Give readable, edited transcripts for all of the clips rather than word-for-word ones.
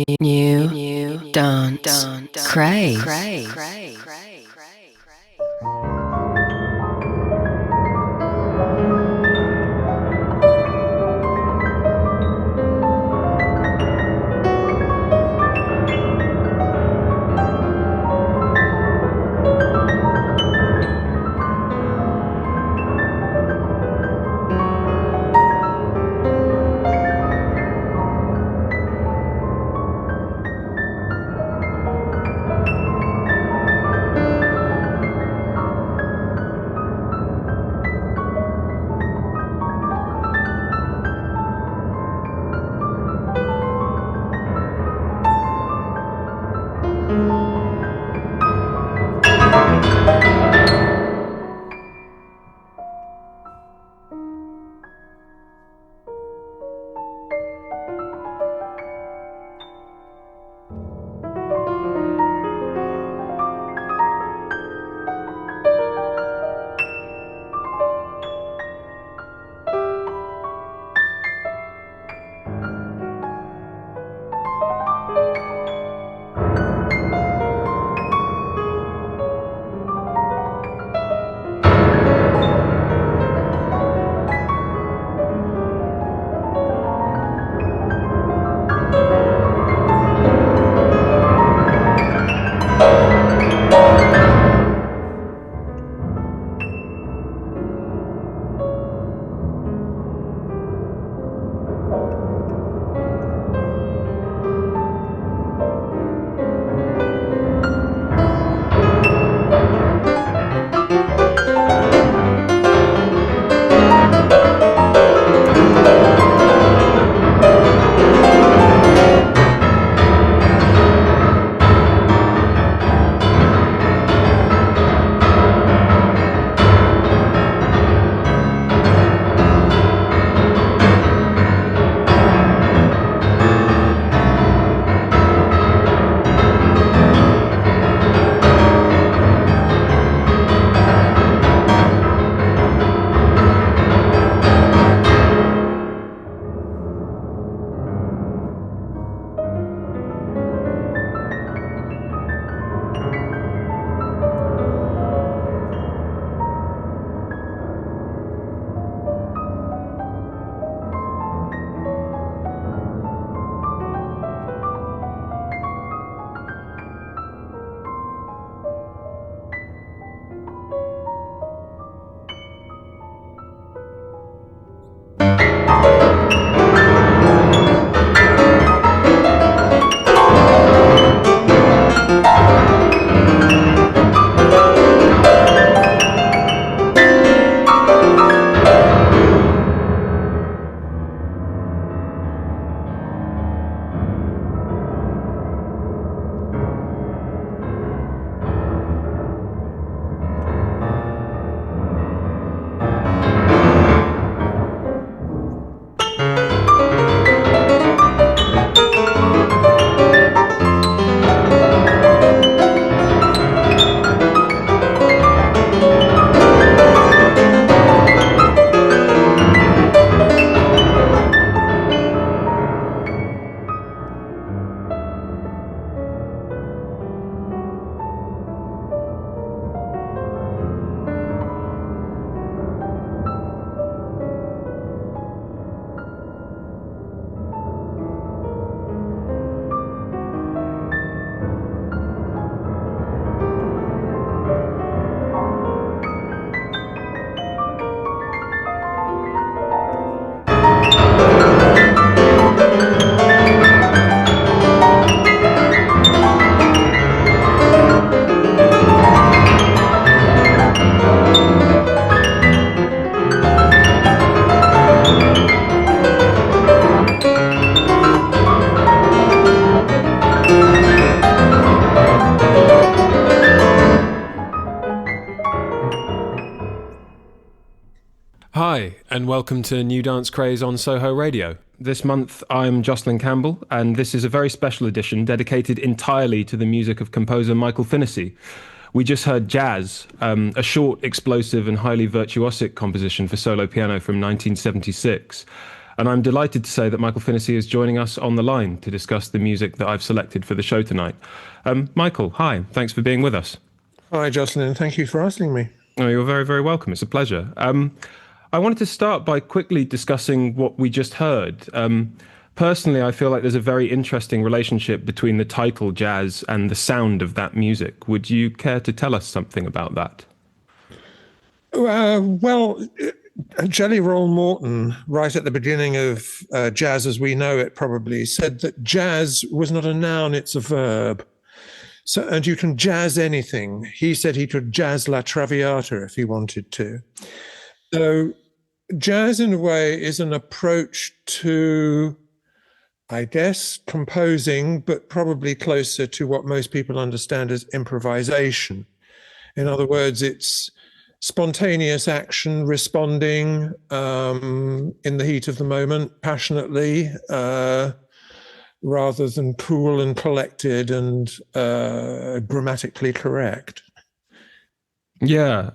New dance craze. Hi, and welcome to New Dance Craze on Soho Radio. This month, I'm Jocelyn Campbell, and this is a very special edition dedicated entirely to the music of composer Michael Finnissy. We just heard Jazz, a short, explosive, and highly virtuosic composition for solo piano from 1976. And I'm delighted to say that Michael Finnissy is joining us on the line to discuss the music that I've selected for the show tonight. Michael, hi, thanks for being with us. Hi, Jocelyn. Thank you for asking me. Oh, you're very, very welcome. It's a pleasure. I wanted to start by quickly discussing what we just heard. Personally, I feel like there's a very interesting relationship between the title jazz and the sound of that music. Would you care to tell us something about that? Jelly Roll Morton, right at the beginning of Jazz as We Know It, probably said that jazz was not a noun, it's a verb. So, and you can jazz anything. He said he could jazz La Traviata if he wanted to. So jazz, in a way, is an approach to, I guess, composing, but probably closer to what most people understand as improvisation. In other words, it's spontaneous action, responding in the heat of the moment, passionately, rather than cool and collected and grammatically correct. Yeah,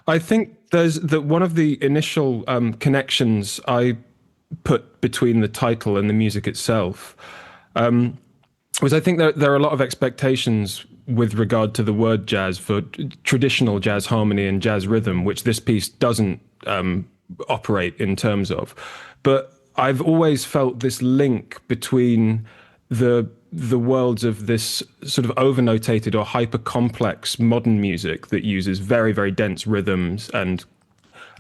I think there's one of the initial connections I put between the title and the music itself was I think there are a lot of expectations with regard to the word jazz for traditional jazz harmony and jazz rhythm, which this piece doesn't operate in terms of. But I've always felt this link between the worlds of this sort of overnotated or hyper complex modern music that uses very, very dense rhythms and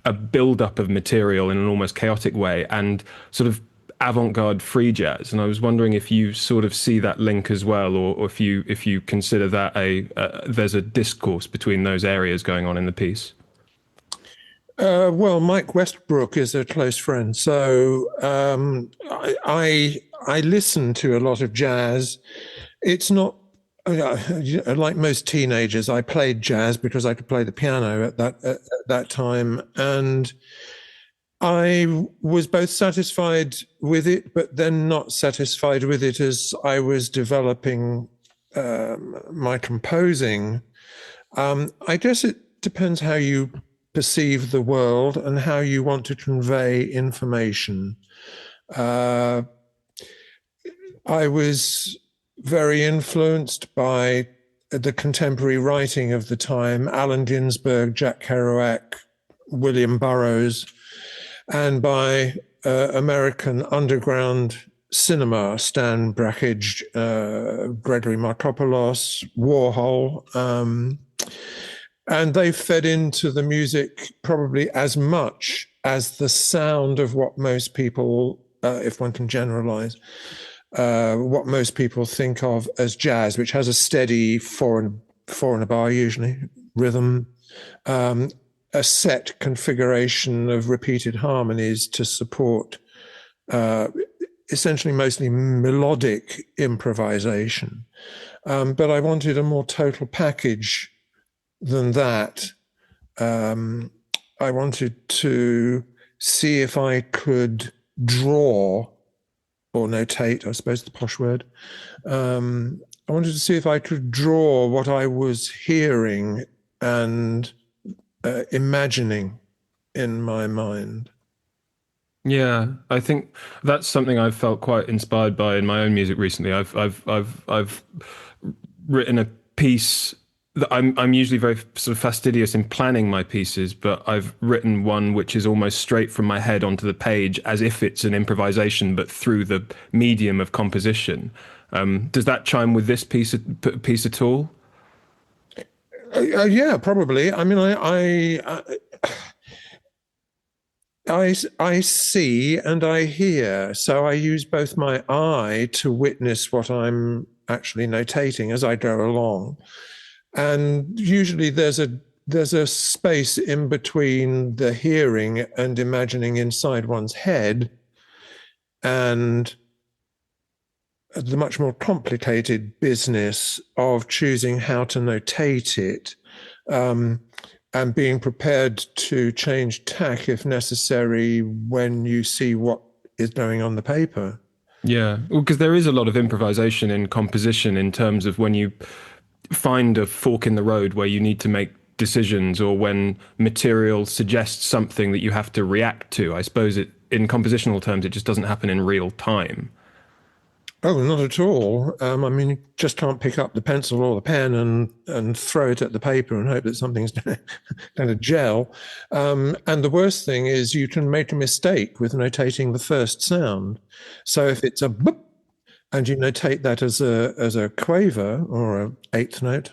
a build-up of material in an almost chaotic way, and sort of avant-garde free jazz. And I was wondering if you sort of see that link as well, or if you consider that there's a discourse between those areas going on in the piece. Well, Mike Westbrook is a close friend, so I listen to a lot of jazz. It's not like most teenagers. I played jazz because I could play the piano at that time, and I was both satisfied with it, but then not satisfied with it as I was developing my composing. I guess it depends how you perceive the world and how you want to convey information. I was very influenced by the contemporary writing of the time, Allen Ginsberg, Jack Kerouac, William Burroughs, and by American underground cinema, Stan Brakhage, Gregory Markopoulos, Warhol, and they fed into the music probably as much as the sound of what most people, if one can generalize, what most people think of as jazz, which has a steady four and a bar usually, rhythm, a set configuration of repeated harmonies to support essentially mostly melodic improvisation. But I wanted a more total package than that. I wanted to see if I could draw or notate, I suppose the posh word. I wanted to see if I could draw what I was hearing and imagining in my mind. Yeah, I think that's something I've felt quite inspired by in my own music recently. I've written a piece that I'm usually very sort of fastidious in planning my pieces, but I've written one which is almost straight from my head onto the page, as if it's an improvisation, but through the medium of composition. Does that chime with this piece at all? Yeah, probably. I mean, I see and I hear, so I use both my eye to witness what I'm actually notating as I go along. And usually there's a space in between the hearing and imagining inside one's head and the much more complicated business of choosing how to notate it, and being prepared to change tack if necessary when you see what is going on the paper. Yeah, well, because there is a lot of improvisation in composition in terms of when you find a fork in the road where you need to make decisions, or when material suggests something that you have to react to. I suppose in compositional terms, it just doesn't happen in real time. Oh, not at all. I mean, you just can't pick up the pencil or the pen and throw it at the paper and hope that something's going to gel. And the worst thing is you can make a mistake with notating the first sound. So if it's a boop and you notate that as a quaver or an eighth note,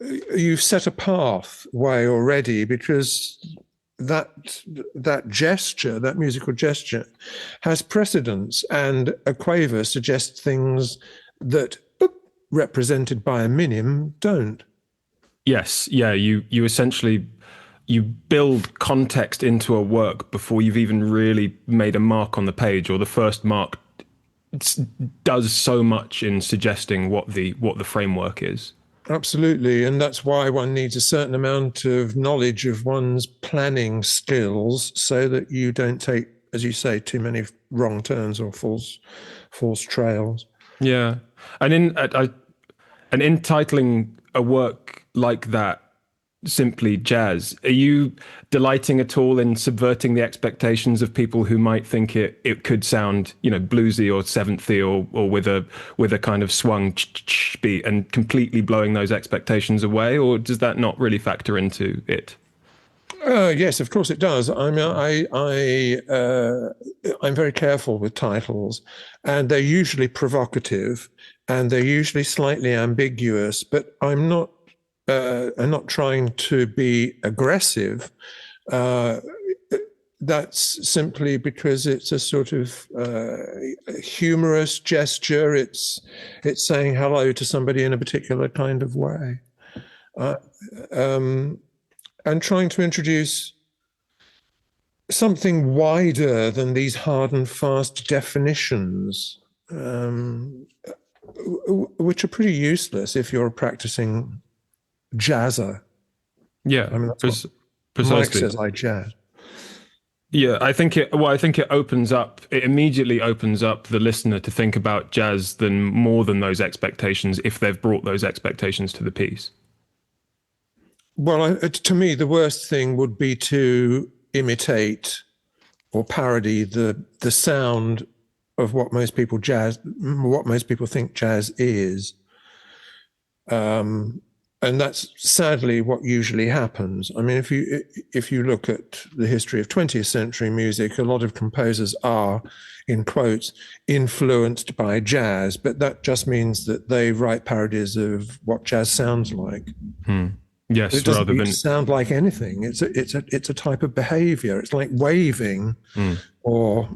you've set a pathway already, because that gesture, that musical gesture, has precedence, and a quaver suggests things that represented by a minim don't. Yes, yeah, you essentially you build context into a work before you've even really made a mark on the page, or the first mark does so much in suggesting what the framework is. Absolutely, and that's why one needs a certain amount of knowledge of one's planning skills, so that you don't take, as you say, too many wrong turns or false trails. Yeah, and in titling a work like that simply jazz, are you delighting at all in subverting the expectations of people who might think it could sound, bluesy or seventhly or with a kind of swung beat, and completely blowing those expectations away? Or does that not really factor into it? Yes, of course it does. I mean, I'm very careful with titles, and they're usually provocative, and they're usually slightly ambiguous, but I'm not trying to be aggressive. That's simply because it's a sort of humorous gesture. It's saying hello to somebody in a particular kind of way, and trying to introduce something wider than these hard and fast definitions, which are pretty useless if you're practicing jazzer. Yeah, I mean, that's what precisely. Mike says, I jazz. Yeah, I think it immediately opens up the listener to think about jazz more than those expectations, if they've brought those expectations to the piece. Well, to me, the worst thing would be to imitate or parody the sound of what most people think jazz is. And that's sadly what usually happens. I mean, if you look at the history of 20th century music, a lot of composers are, in quotes, influenced by jazz, but that just means that they write parodies of what jazz sounds like. Yes, it doesn't sound like anything. It's a type of behavior. It's like waving or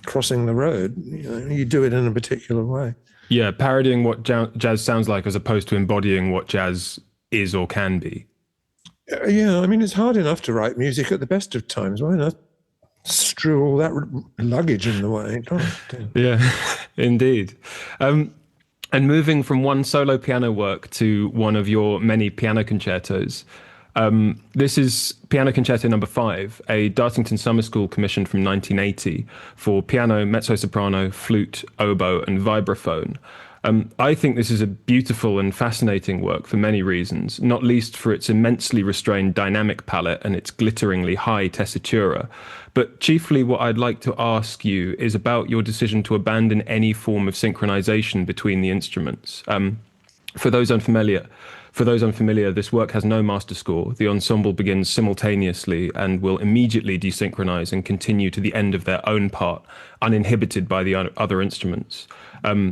crossing the road. You do it in a particular way. Yeah, parodying what jazz sounds like as opposed to embodying what jazz is or can be. Yeah, I mean, it's hard enough to write music at the best of times. Why not strew all that luggage in the way? Yeah, indeed. And moving from one solo piano work to one of your many piano concertos, this is Piano Concerto No. 5, a Dartington Summer School commission from 1980 for piano, mezzo-soprano, flute, oboe, and vibraphone. I think this is a beautiful and fascinating work for many reasons, not least for its immensely restrained dynamic palette and its glitteringly high tessitura. But chiefly what I'd like to ask you is about your decision to abandon any form of synchronization between the instruments. For those unfamiliar, this work has no master score. The ensemble begins simultaneously and will immediately desynchronize and continue to the end of their own part, uninhibited by the other instruments.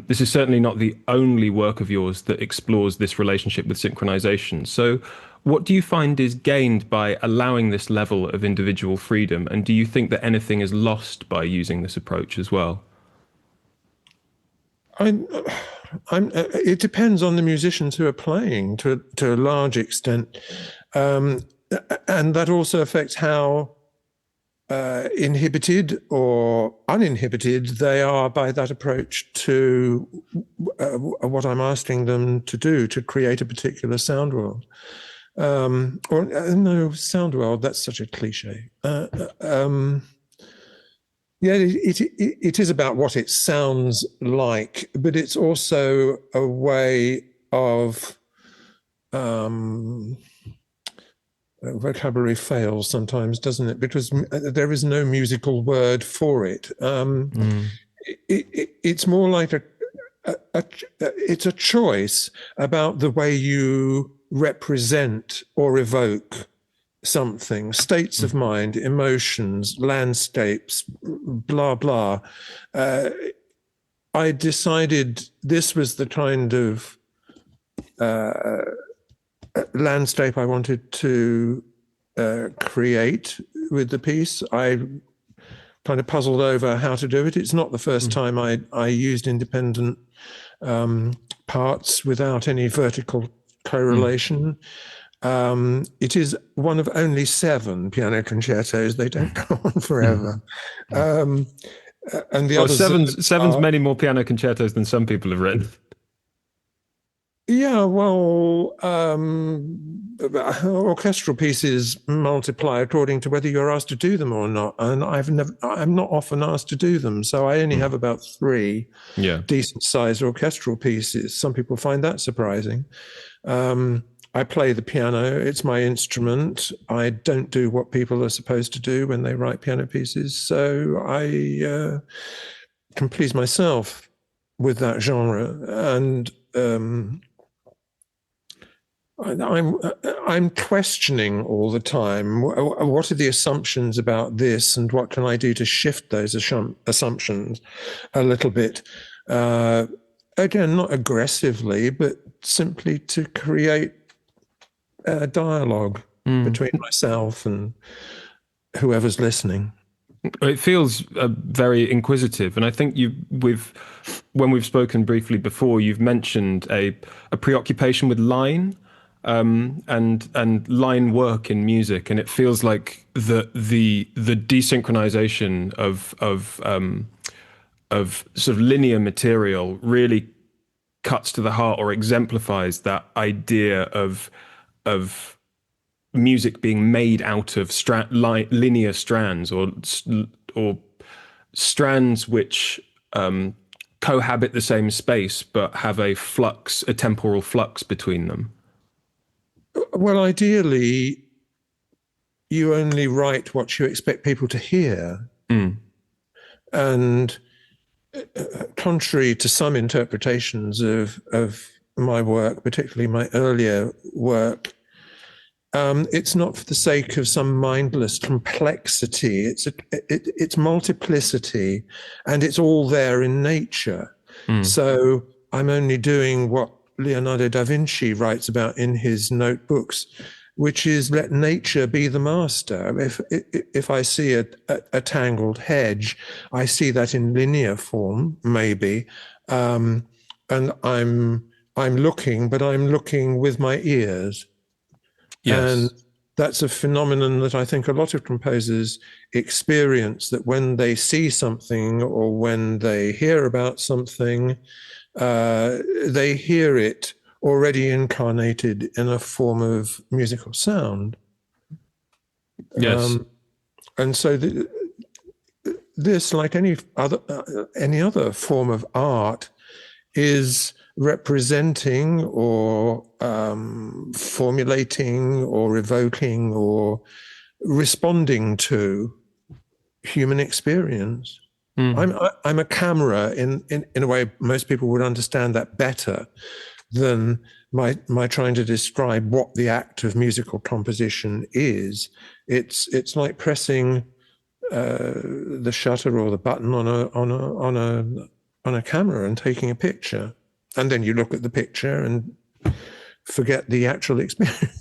This is certainly not the only work of yours that explores this relationship with synchronization. So what do you find is gained by allowing this level of individual freedom? And do you think that anything is lost by using this approach as well? It depends on the musicians who are playing to a large extent. And that also affects how inhibited or uninhibited they are by that approach to what I'm asking them to do, to create a particular sound world. No, sound world, that's such a cliche. Yeah, it is about what it sounds like, but it's also a way of vocabulary fails sometimes, doesn't it? Because there is no musical word for it. It's more like it's a choice about the way you represent or evoke something, states of mind, emotions, landscapes, blah, blah. I decided this was the kind of landscape I wanted to create with the piece. I kind of puzzled over how to do it. It's not the first time I used independent parts without any vertical correlation. It is one of only 7 piano concertos. They don't go on forever. And the others seven's many more piano concertos than some people have written. Yeah, well, orchestral pieces multiply according to whether you're asked to do them or not. And I'm not often asked to do them. So I only have about 3 decent sized orchestral pieces. Some people find that surprising. I play the piano. It's my instrument. I don't do what people are supposed to do when they write piano pieces. So I can please myself with that genre. And I'm questioning all the time, what are the assumptions about this and what can I do to shift those assumptions a little bit? Again, not aggressively, but simply to create a dialogue between myself and whoever's listening. It feels very inquisitive, and I think when we've spoken briefly before, you've mentioned a preoccupation with line and line work in music, and it feels like the desynchronization of sort of linear material really cuts to the heart or exemplifies that idea of music being made out of linear strands or strands which cohabit the same space but have a temporal flux between them. Well, ideally, you only write what you expect people to hear. And contrary to some interpretations of my work, particularly my earlier work, it's not for the sake of some mindless complexity. It's multiplicity, and it's all there in nature. So I'm only doing what Leonardo da Vinci writes about in his notebooks, which is let nature be the master. If I see a tangled hedge, I see that in linear form, maybe, and I'm looking, but I'm looking with my ears. Yes. And that's a phenomenon that I think a lot of composers experience, that when they see something or when they hear about something, they hear it already incarnated in a form of musical sound. Yes. And so this, like any other form of art, is representing or formulating or evoking or responding to human experience. I'm a camera in a way most people would understand that better than my trying to describe what the act of musical composition is. It's like pressing the shutter or the button on a camera and taking a picture, and then you look at the picture and forget the actual experience.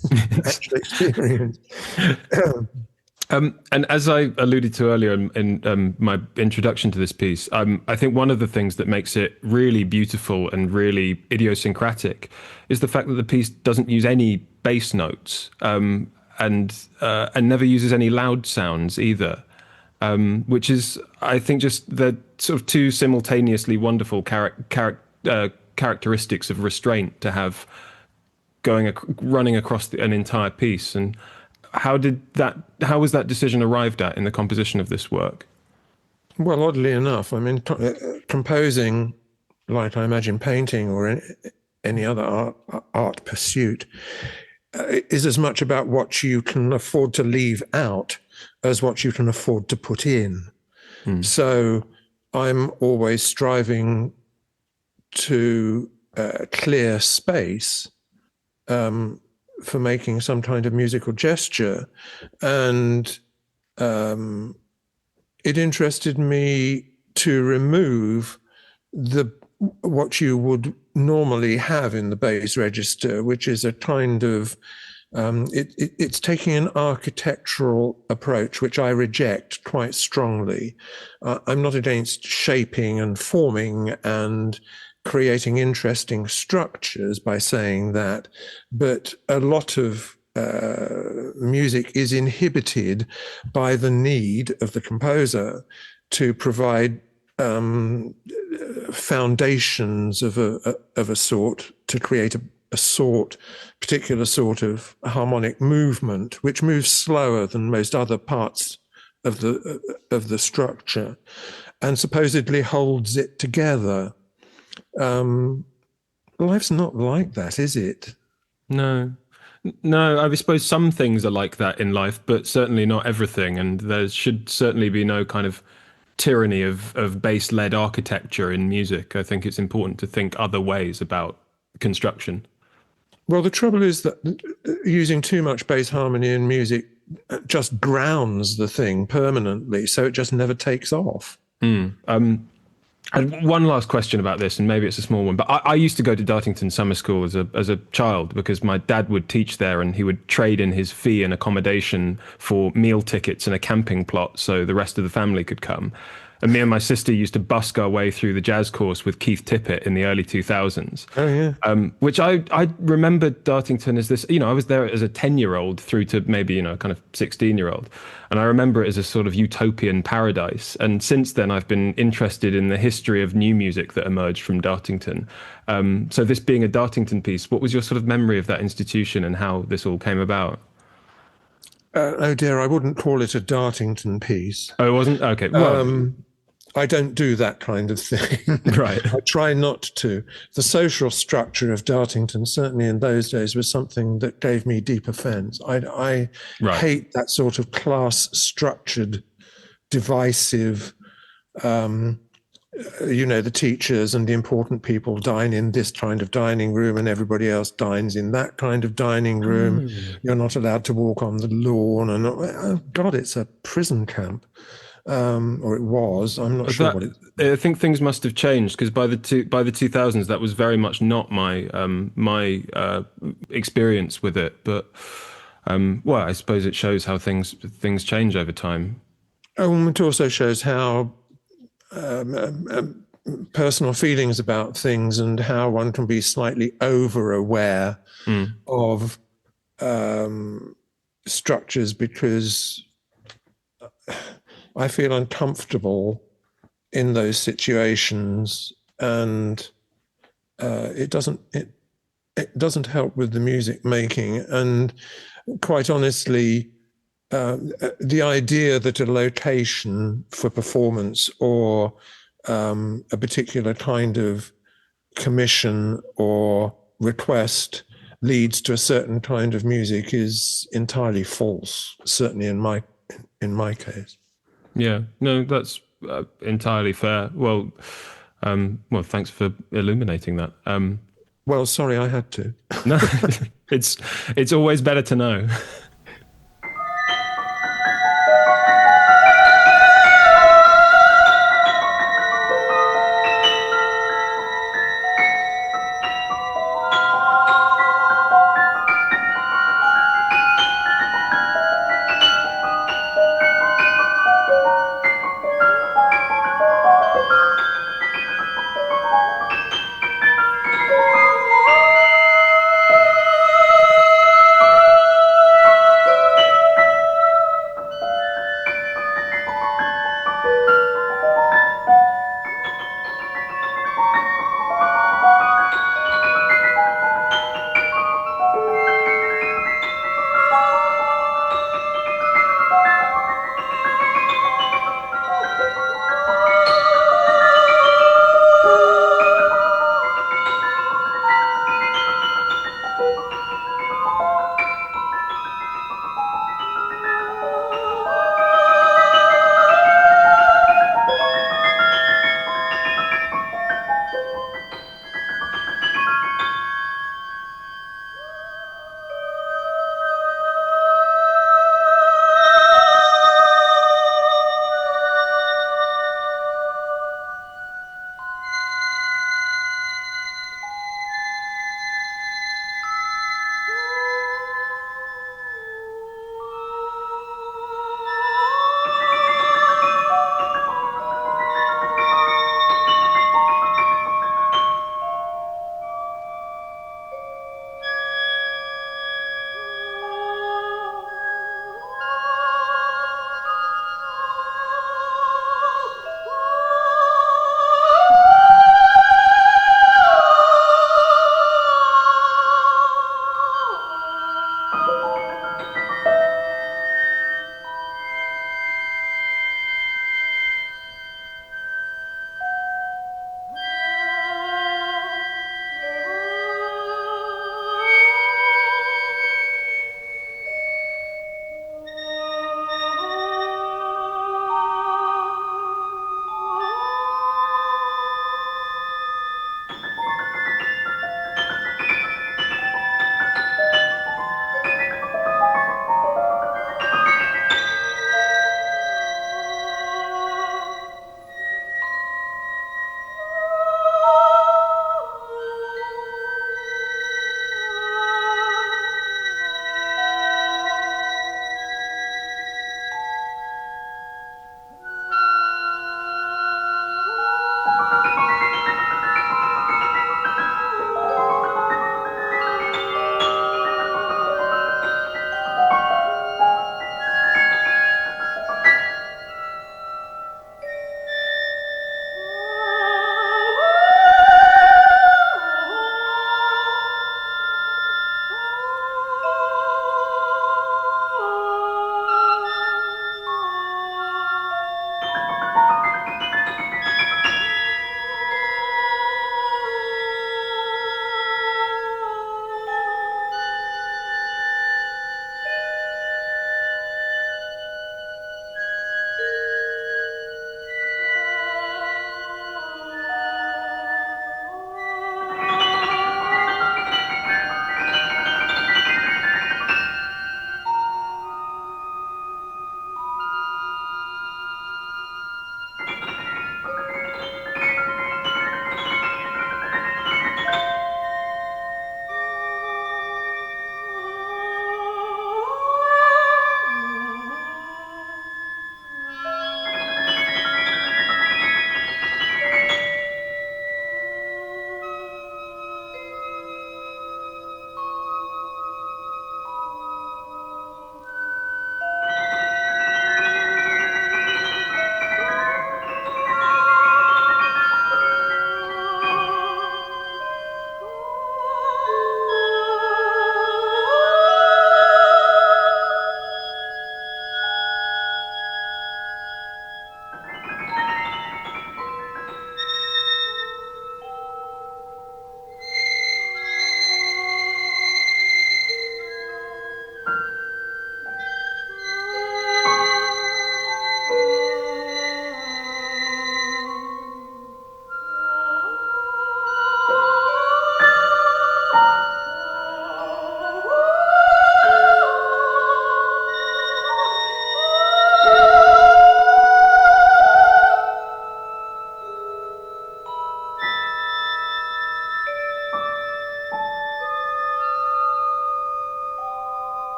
And as I alluded to earlier in my introduction to this piece, I think one of the things that makes it really beautiful and really idiosyncratic is the fact that the piece doesn't use any bass notes and never uses any loud sounds either, which is, I think, just the sort of 2 simultaneously wonderful characteristics of restraint to have running across an entire piece. And how was that decision arrived at in the composition of this work? Well, oddly enough, I mean, composing, like I imagine painting or any other art pursuit, is as much about what you can afford to leave out as what you can afford to put in. So I'm always striving to clear space for making some kind of musical gesture. And it interested me to remove what you would normally have in the bass register, which is a kind of it's taking an architectural approach, which I reject quite strongly. I'm not against shaping and forming and creating interesting structures by saying that, but a lot of music is inhibited by the need of the composer to provide foundations of a sort, to create a particular sort of harmonic movement, which moves slower than most other parts of the structure, and supposedly holds it together. Life's not like that, is it? No, I suppose some things are like that in life, but certainly not everything. And there should certainly be no kind of tyranny of bass-led architecture in music. I think it's important to think other ways about construction. Well, the trouble is that using too much bass harmony in music just grounds the thing permanently, so it just never takes off. And one last question about this, and maybe it's a small one, but I used to go to Dartington Summer School as a child because my dad would teach there, and he would trade in his fee and accommodation for meal tickets and a camping plot so the rest of the family could come. And me and my sister used to busk our way through the jazz course with Keith Tippett in the early 2000s. Oh, yeah. Which I remember Dartington as this, I was there as a 10-year-old through to maybe, kind of 16-year-old. And I remember it as a sort of utopian paradise. And since then, I've been interested in the history of new music that emerged from Dartington. So this being a Dartington piece, what was your sort of memory of that institution and how this all came about? Oh dear, I wouldn't call it a Dartington piece. Oh, it wasn't? Okay. Well, I don't do that kind of thing. Right. I try not to. The social structure of Dartington, certainly in those days, was something that gave me deep offence. I Right. hate that sort of class-structured, divisive, the teachers and the important people dine in this kind of dining room and everybody else dines in that kind of dining room. You're not allowed to walk on the lawn. And oh God, it's a prison camp. Or it was. I'm not sure what it. I think things must have changed because by the 2000s, that was very much not my experience with it. But well, I suppose it shows how things change over time. Oh, it also shows how personal feelings about things and how one can be slightly over-aware of structures because I feel uncomfortable in those situations, and it doesn't help with the music making. And quite honestly, the idea that a location for performance or a particular kind of commission or request leads to a certain kind of music is entirely false. Certainly in my case. Yeah, no, that's entirely fair. Well, thanks for illuminating that. Well, sorry, I had to. No, it's always better to know.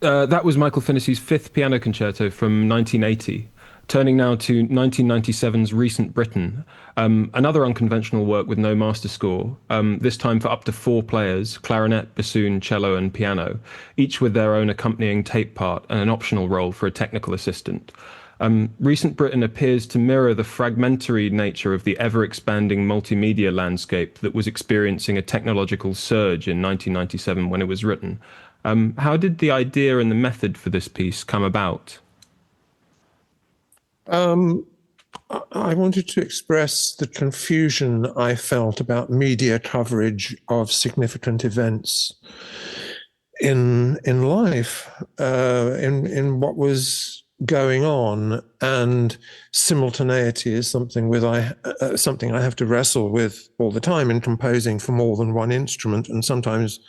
That was Michael Finnissy's fifth piano concerto from 1980. Turning now to 1997's Recent Britain, another unconventional work with no master score, this time for up to four players, clarinet, bassoon, cello and piano, each with their own accompanying tape part and an optional role for a technical assistant. Recent Britain appears to mirror the fragmentary nature of the ever-expanding multimedia landscape that was experiencing a technological surge in 1997 when it was written. How did the idea and the method for this piece come about? I wanted to express the confusion I felt about media coverage of significant events in life, in what was going on, and simultaneity is something something I have to wrestle with all the time in composing for more than one instrument, and sometimes,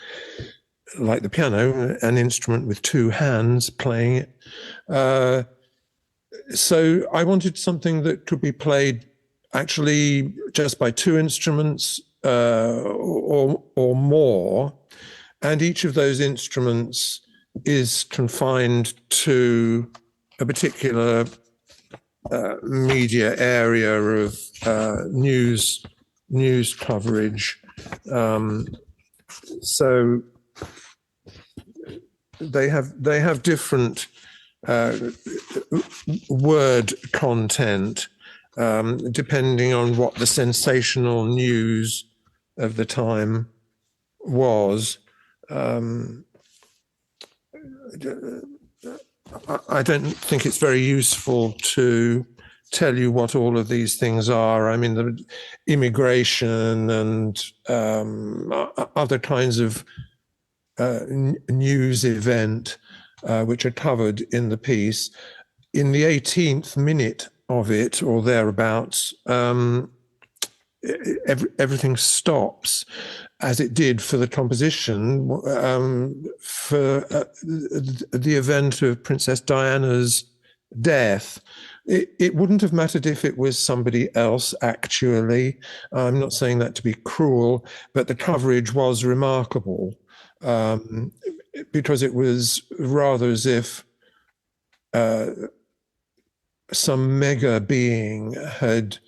like the piano, an instrument with two hands playing it. So I wanted something that could be played actually just by two instruments or more, and each of those instruments is confined to a particular media area of news coverage. So they have different word content depending on what the sensational news of the time was. I don't think it's very useful to tell you what all of these things are. I mean, the immigration and other kinds of news event which are covered in the piece. In the 18th minute of it, or thereabouts, everything stops, as it did for the composition for the event of Princess Diana's death. It wouldn't have mattered if it was somebody else, actually. I'm not saying that to be cruel, but the coverage was remarkable because it was rather as if some mega being had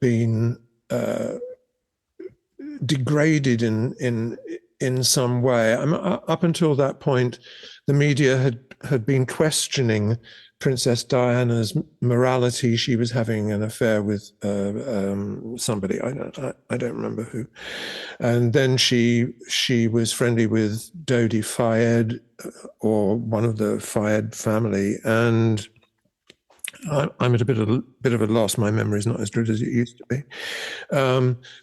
been degraded in some way. Up until that point, the media had been questioning Princess Diana's morality. She was having an affair with somebody, I don't remember who, and then she was friendly with Dodi Fayed, or one of the Fayed family, and I'm at a bit of a loss. My memory is not as good as it used to be.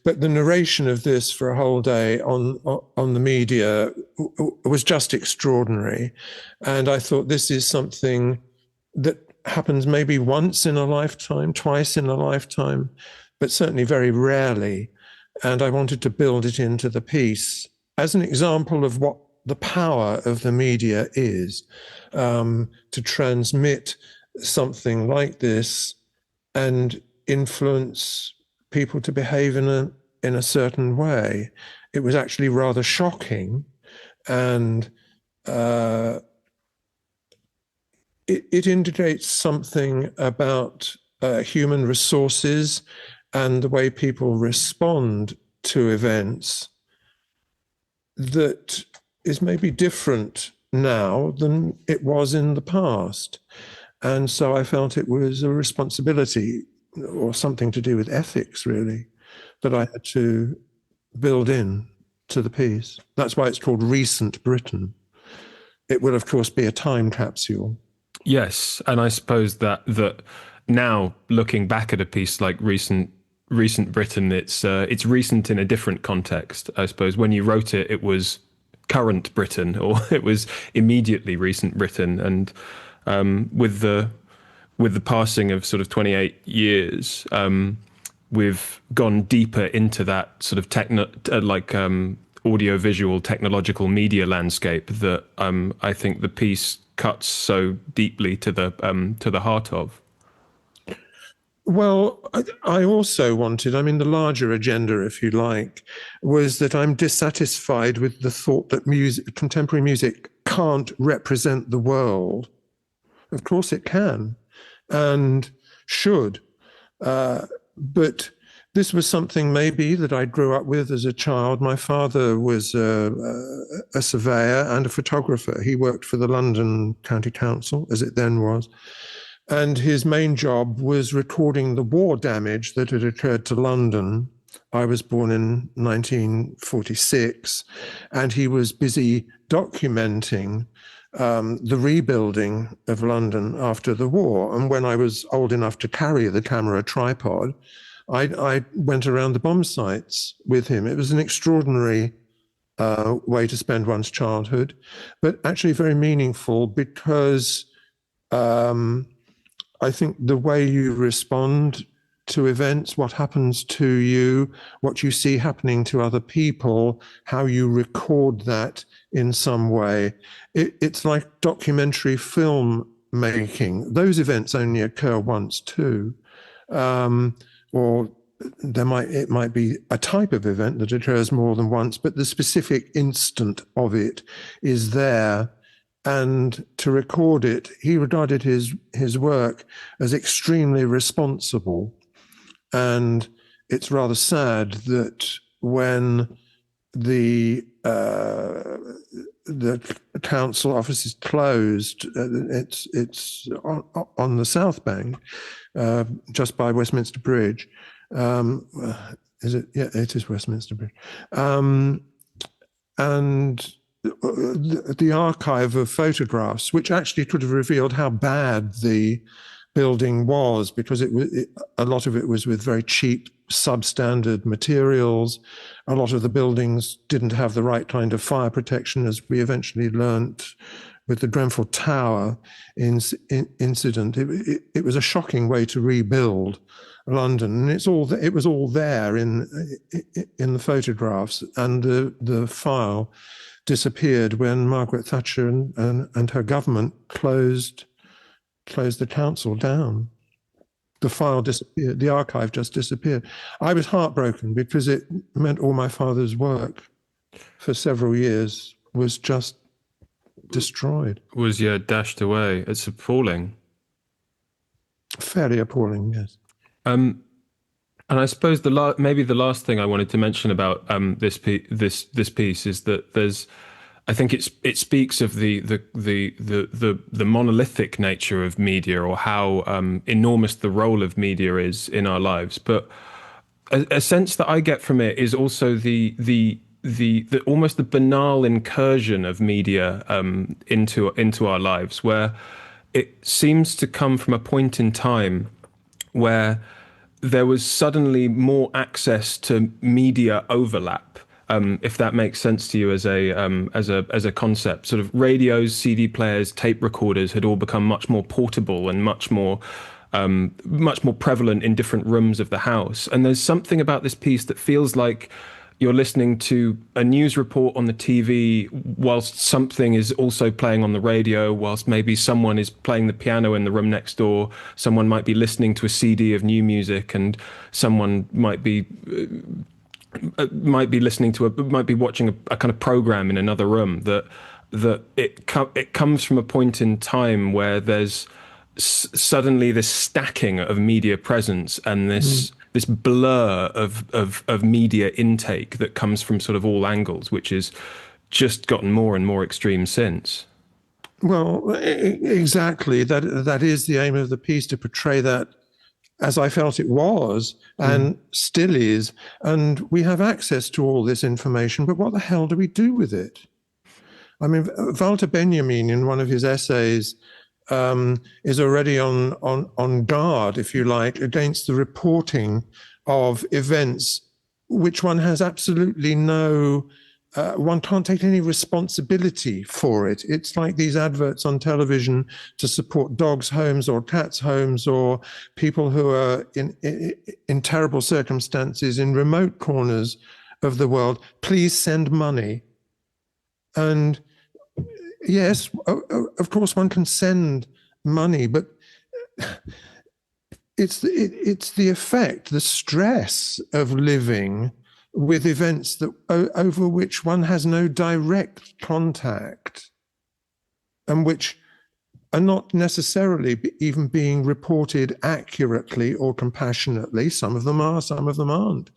But the narration of this for a whole day on the media was just extraordinary. And I thought, this is something that happens maybe once in a lifetime, twice in a lifetime, but certainly very rarely. And I wanted to build it into the piece as an example of what the power of the media is, to transmit something like this and influence people to behave in a certain way. It was actually rather shocking, and it indicates something about human resources and the way people respond to events that is maybe different now than it was in the past. And so I felt it was a responsibility, or something to do with ethics, really, that I had to build in to the piece. That's why it's called Recent Britain. It will, of course, be a time capsule. Yes, and I suppose that now, looking back at a piece like Recent Britain, it's recent in a different context. I suppose when you wrote it, it was current Britain, or it was immediately recent Britain, and with the passing of sort of 28 years, we've gone deeper into that sort of audio-visual technological media landscape that I think the piece cuts so deeply to the heart of. Well, I also wanted, I mean, the larger agenda, if you like, was that I'm dissatisfied with the thought that contemporary music can't represent the world. Of course it can and should. But this was something maybe that I grew up with as a child. My father was a surveyor and a photographer. He worked for the London County Council, as it then was. And his main job was recording the war damage that had occurred to London. I was born in 1946, and he was busy documenting the rebuilding of London after the war. And when I was old enough to carry the camera tripod, I went around the bomb sites with him. It was an extraordinary way to spend one's childhood, but actually very meaningful because I think the way you respond to events, what happens to you, what you see happening to other people, how you record that in some way. It's like documentary film making. Those events only occur once too. Or it might be a type of event that occurs more than once, but the specific instant of it is there. And to record it, he regarded his work as extremely responsible. And it's rather sad that when the council office is closed, it's on the South Bank, just by Westminster Bridge. Is it? Yeah, it is Westminster Bridge. And the archive of photographs, which actually could have revealed how bad the building was, because a lot of it was with very cheap, substandard materials. A lot of the buildings didn't have the right kind of fire protection, as we eventually learnt with the Grenfell Tower incident. It was a shocking way to rebuild London, and it was all there in the photographs, and the file disappeared when Margaret Thatcher and her government closed the council down. The file disappeared. The archive just disappeared. I was heartbroken because it meant all my father's work for several years was just destroyed. Was dashed away. It's appalling. Fairly appalling, yes. And I suppose maybe the last thing I wanted to mention about this piece is that I think it speaks of the monolithic nature of media, or how enormous the role of media is in our lives. But a sense that I get from it is also the almost the banal incursion of media into our lives, where it seems to come from a point in time where there was suddenly more access to media overlap, if that makes sense to you as a concept. Sort of radios, CD players, tape recorders had all become much more portable and much more prevalent in different rooms of the house. And there's something about this piece that feels like you're listening to a news report on the TV whilst something is also playing on the radio, whilst maybe someone is playing the piano in the room next door. Someone might be listening to a CD of new music, and someone might be watching a kind of program in another room. That it comes from a point in time where there's suddenly this stacking of media presence and this blur of media intake that comes from sort of all angles, which has just gotten more and more extreme since. Well, exactly. That is the aim of the piece, to portray that as I felt it was and still is. And we have access to all this information, but what the hell do we do with it? I mean, Walter Benjamin, in one of his essays, is already on guard, if you like, against the reporting of events which one has absolutely one can't take any responsibility for it. It's like these adverts on television to support dogs' homes or cats' homes, or people who are in terrible circumstances in remote corners of the world. Please send money. And yes, of course one can send money, but it's the effect, the stress of living with events that over which one has no direct contact and which are not necessarily even being reported accurately or compassionately. Some of them are, some of them aren't.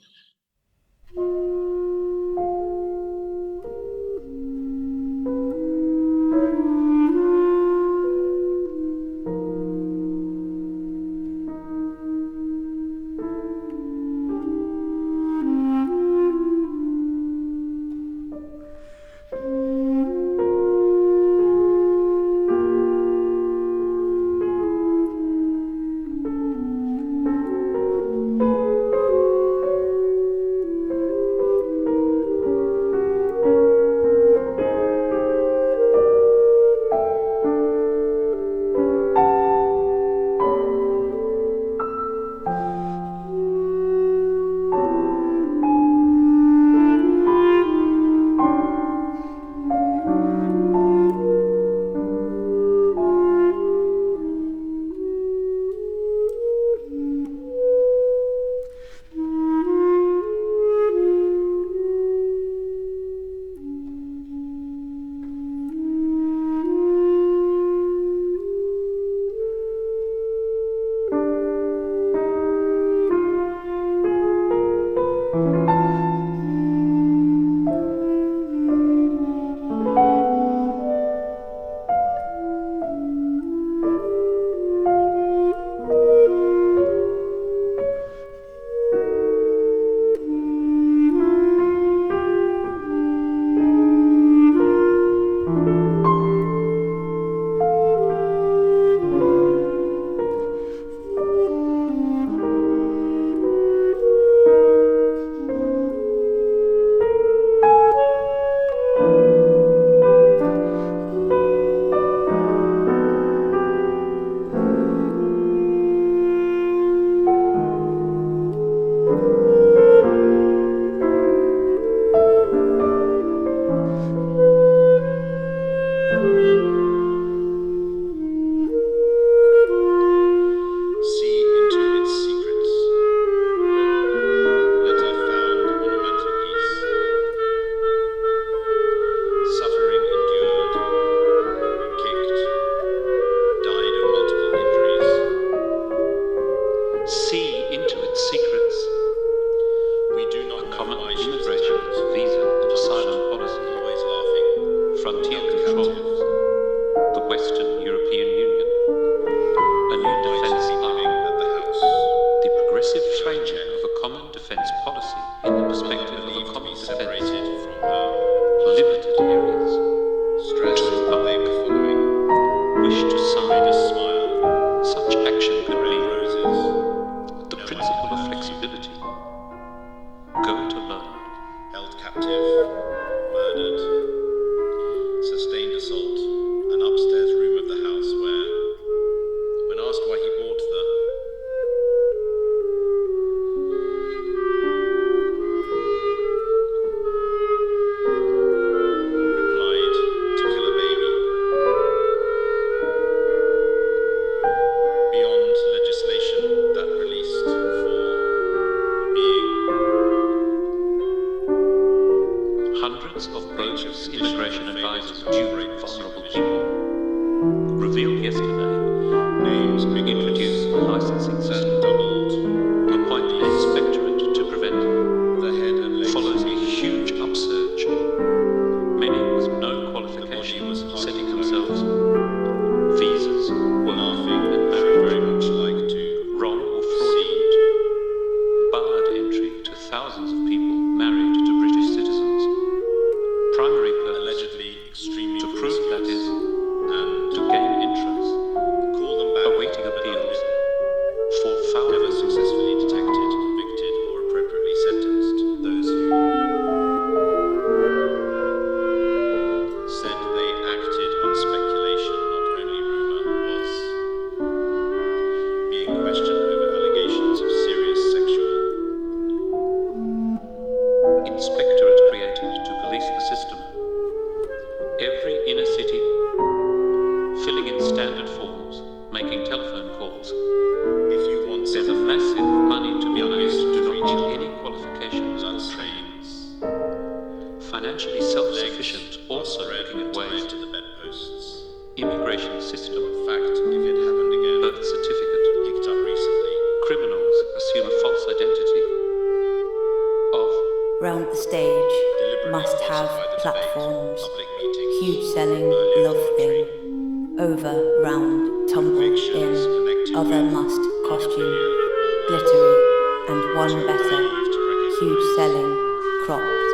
filling in standard forms, making telephone calls. If you want platforms, huge selling love thing, over, round, tumble in, other must costume, glittery, and one better, huge selling, cropped,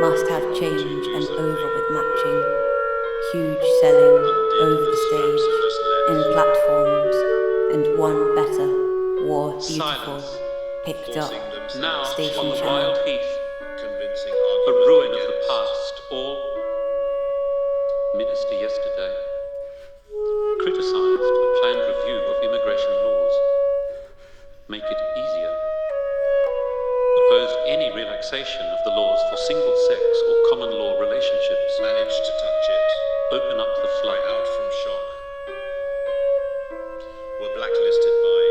must have change and over with matching, huge selling, over the stage, in platforms, and one better, war beautiful, picked up, now station on the channel. wild heath, a ruin of the past, all minister yesterday criticised the planned review of immigration laws, make it easier, opposed any relaxation of the laws for single-sex or common law relationships, managed to touch it, open up the flood, out from shock, were blacklisted by,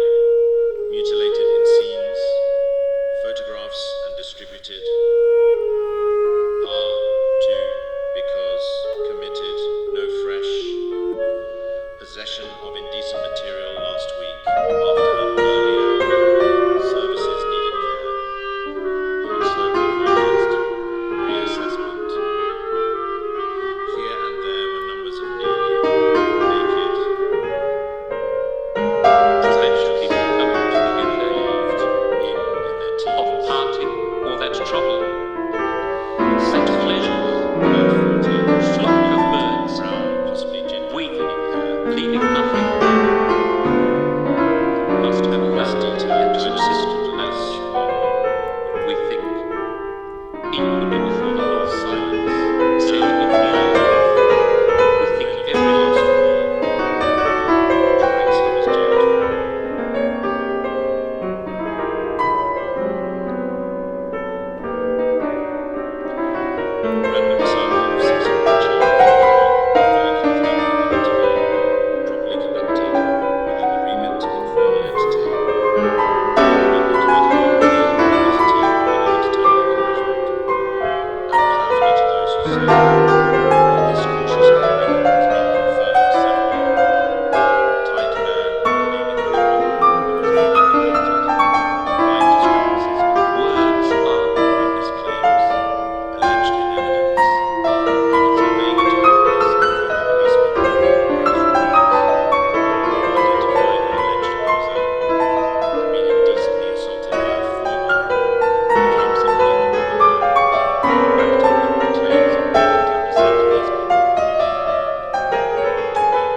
mutilated in scenes, photographs and distributed, are to, because committed no fresh possession of indecent material last week after an earlier services needed care, also advised reassessment. Here and there were numbers of nearly naked potential people coming to the UK, involved in their of teens. party, all that trouble, that pleasure, About 40, flock of birds, brown, possibly ginger, weaving, hair. leaving nothing, must have Less learned detail and to to insist less as on we think, equally before the law, silence. said with music, we think every Last war, juries he was jailed for. Random sample of subsequent children, fully comfortable with interview, properly conducted, within the remit of informal entertain. Rendered video, publicity, and external encouragement. And powerfully to those who say, this cautious handling has been confirmed severally. Tight man naming the one who was not convicted. Line discrepancies in words are witness claims, alleged in evidence, premature being attentiveness of former policemen, Paris reporters, identifying an alleged abuser, had been indecently assaulted by a former, became suddenly a brother-in-law, acting from the claims of more than 10% of these people.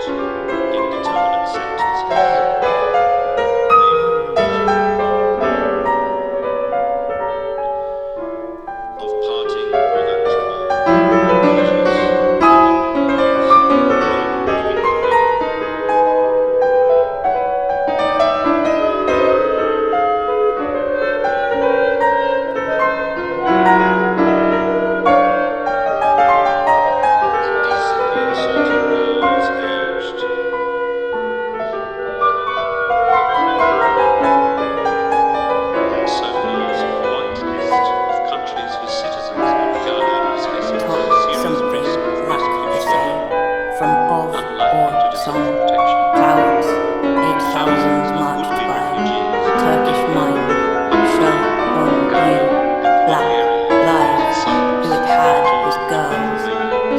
To quote, indeterminate sentences. They were legion. Of parting all that trouble, pleasures, common laws, leaving nothing. Indecently assaulted girls aged so flaws of white list of countries whose citizens are regarded as facing Top serious something risk of lack the persecution, same, from of unlikely to or deserve song, protection. clouds, 8,000 Thousands of marched would-be by, refugees, Turkish mind, show on you, black lives, who it had was girls,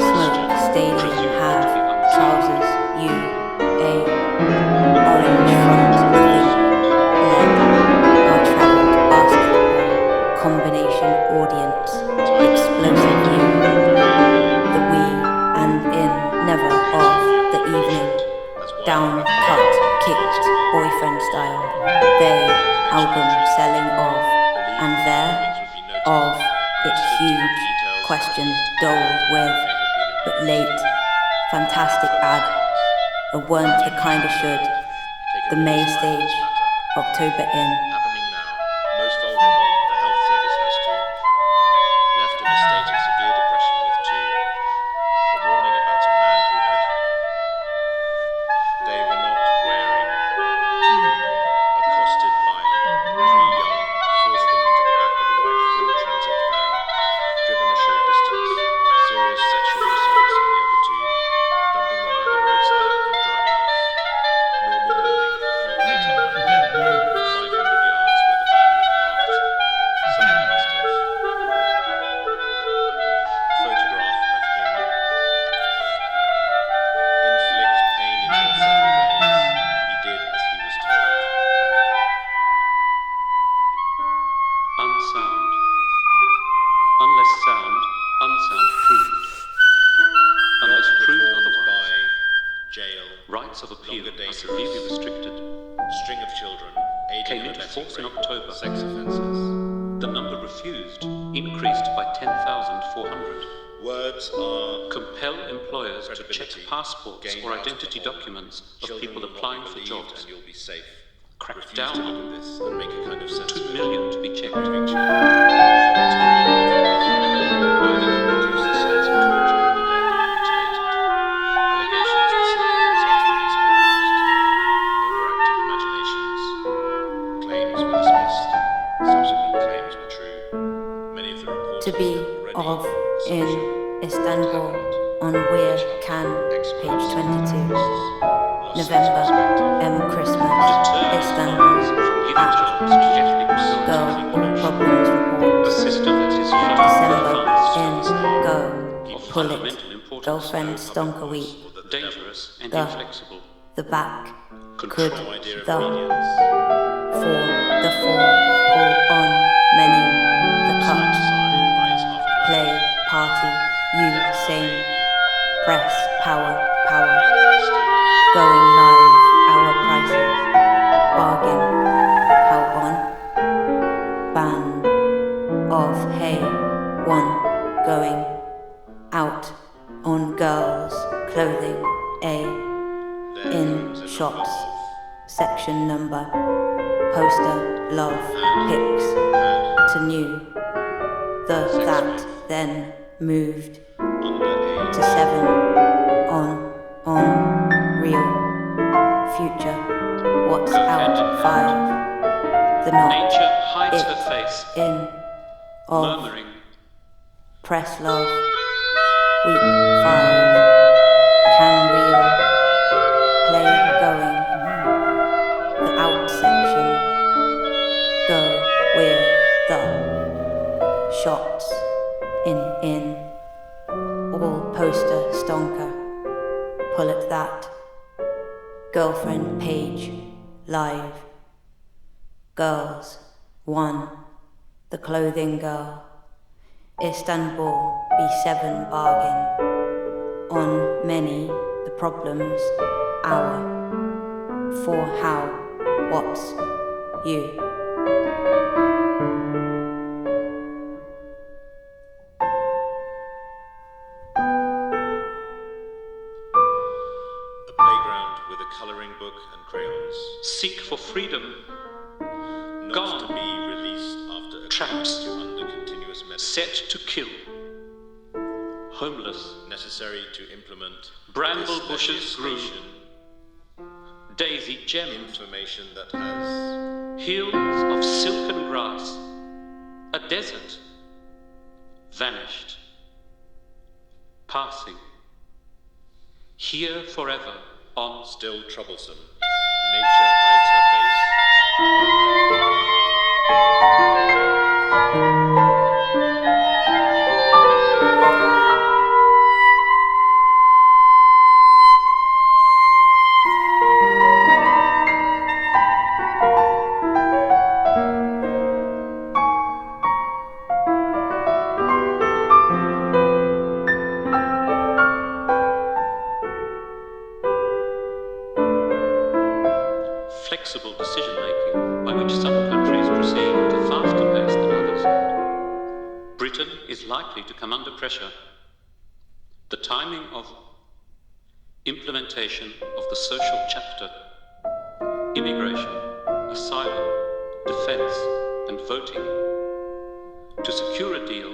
smoke, stadium have, trousers, you, a orange front, nothing, lead, our travelled basketball, combination audience, explosive you, the we and in, never of, the evening, down, cut, kicked, boyfriend style, they, album selling of, and there, of, it's huge, question, doled with, but late, fantastic ad, a weren't a kinda should, the May stage, October in, Happening now. Most vulnerable, the health service has to. Left in a state of severe depression with two. A warning about a man who had. They were not wearing. Accosted by three young, forced them into the back of a white Ford Transit van, driven a short distance, serious sexual assaults on the other two, dumping them by the roadside and driving off. Normal morning, not late at night. 500 yards. came into force in October. Sex offences. The number refused increased by 10,400. Words are Compel employers to check credibility, passports gain or out identity of all. documents of Children people will not applying be for believed jobs. and you'll be safe. Crack Refuse down to on look at this and make a kind of sense 2 of it. million to be checked. Doing children. Neither will reduce the size of torture and the dead or mutilated. Allegations were simply results inexperienced. Overactive imaginations. Claims were dismissed. Subsequent claims were true. Many of the reporters To be had already of social in Istanbul on Weir Can, page 22. November, M. Christmas, Istanbul, at Go, all problems report. December, in, go, pull it, girlfriend stonker week, Dangerous and The- inflexible. the back, Control. could, no idea of the, obedience. for, the four, pull on, many, the cut, Eyes after play, party, you, same, press, power, going live, our prices, bargain, how on, ban, of, hey, one, going, out, on girls, clothing, a, in, shops, section number, poster, love, pics, to new, the, that, then, moved, to 7, on, real, future, what's out, 5, the not, Nature hides it, her face, in, of, murmuring. press love, week 5, can real, play going, the out section, go, with, the, shots, in, all poster, stonker, pull at that, girlfriend page, live, girls, 1, the clothing girl, Istanbul, B7 bargain, on many, the problems, hour, for how, what's, you. A playground with a colouring book and crayons. Seek for freedom. Not Gone. to be released after a Trapped. case under continuous medicine. Set to kill. Homeless. Necessary to implement Bramble this bushes grew. legislation. Daisy gemmed. Information that has Hills of silken grass. A desert. Vanished. Passing. Here forever on still troublesome. Nature hides her face. flexible decision-making by which some countries proceed at a faster pace than others. Britain is likely to come under pressure. The timing of implementation of the social chapter, immigration, asylum, defence and voting, to secure a deal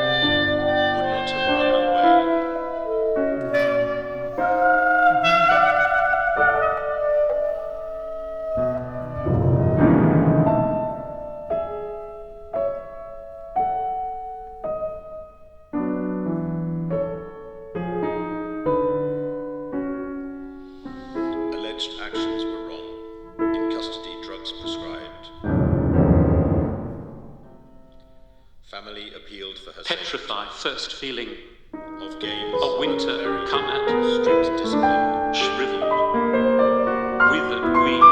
would not have run away. Alleged actions were wrong. In custody, drugs prescribed. Family appealed for her petrify first feeling, safety. Of games, a winter very come at, strict discipline. shriveled, withered weed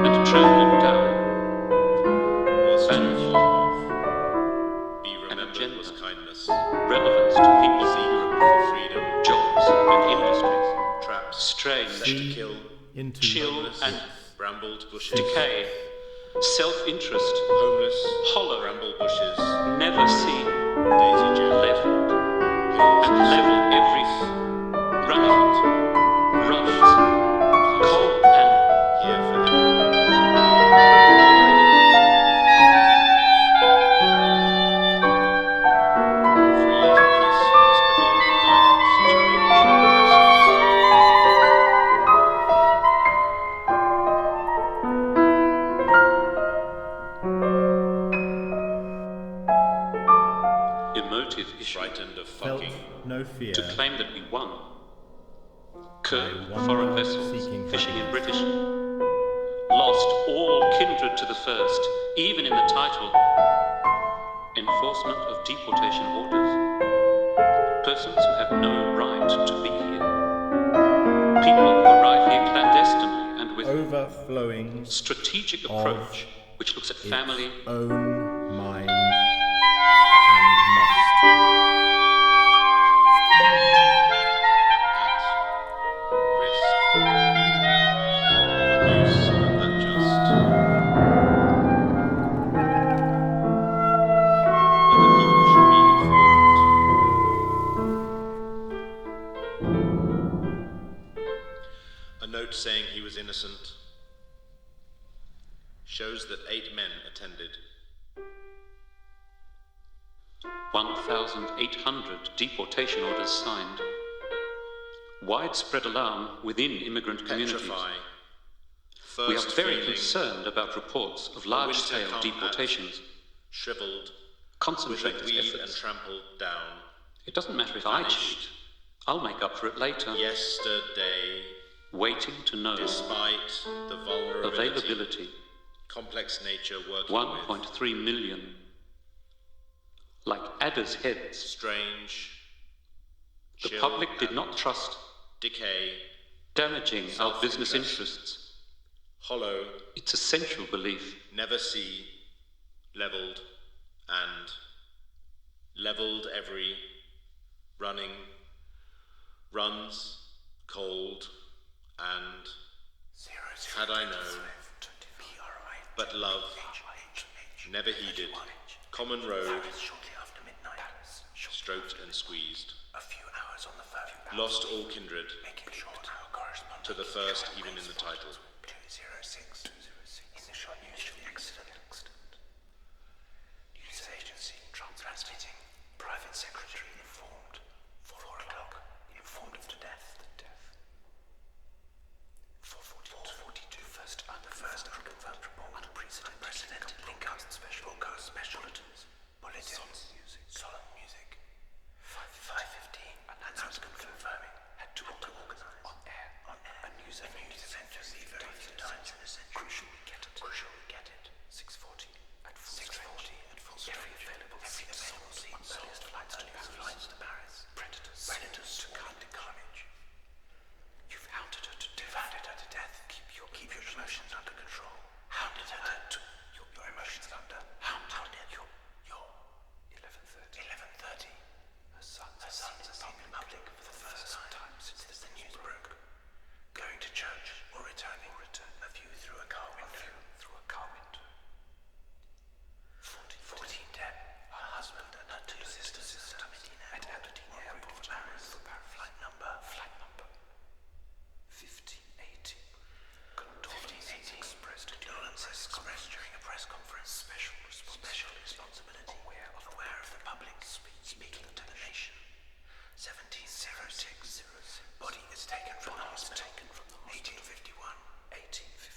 and trampled down, Was vanished. to be An remembered agenda. was kindness. relevance to people See strange, to kill, into chill homeless, and brambled bushes, decay, self-interest, homeless, hollow, bramble bushes, never seen, daisy jammed, level, hills and level everything, running, runs, cold and here forever. Free as peace, hospital, guidance, challenge, process. emotive issue. Frightened of felt fucking, no fear. To claim that we won. Curb By foreign one vessels seeking fishing in happiness. British. Lost all kindred to the first, even in the title. Enforcement of deportation orders. Persons who have no right to be here. People who arrive here clandestinely and with Overflowing strategic of approach, which looks at its family, own mind and must. at risk of abuse and unjust. Whether people should be informed. A note saying he was innocent shows that 8 men attended. 1,800 deportation orders signed. Widespread alarm within immigrant communities. Petrify. We are First very feeling, concerned about reports of winter large-scale come deportations. shriveled, Concentrate withered its weed and efforts. trampled down. It doesn't matter if I Vanished. cheat. I'll make up for it later. Yesterday, Waiting to know despite the vulnerability, availability. complex nature working with 1.3 million. Like adders' heads. strange, The chill public did and not trust, decay, damaging our business Self-interest. interests. hollow, Its essential belief. never see, leveled, and leveled every running, runs, cold, and had I known, but love, never heeded, common road, stroked and squeezed, lost all kindred, to the first even in the title. News agency transmitting. Private secretary informed. 4 o'clock. Informed of the death. 4:42. First unconfirmed report. Unprecedented link up. Special bulletins. Solemn music. 5:15. Announcement confirming. Had to organize. On air. A news event. Very few times in a century. Crucial we get it. 6:40. At 6:40. Every available seat. Earliest flights to Paris. Predators to carnage. You've hounded her to death. Keep your emotions under control. Hounded her to your emotions under. Hounded your 11:30. Her sons are in public for the first time since the news broke. Going to church or returning. A view through a car window. 14 dead. Her husband and her 2 sisters at Aberdeen Airport, Paris. Flight number 1580. Expressed condolences during a press conference. Special responsibility. Aware of the public. Speaking to the nation. 1706. Body is taken from the hospital. 1851.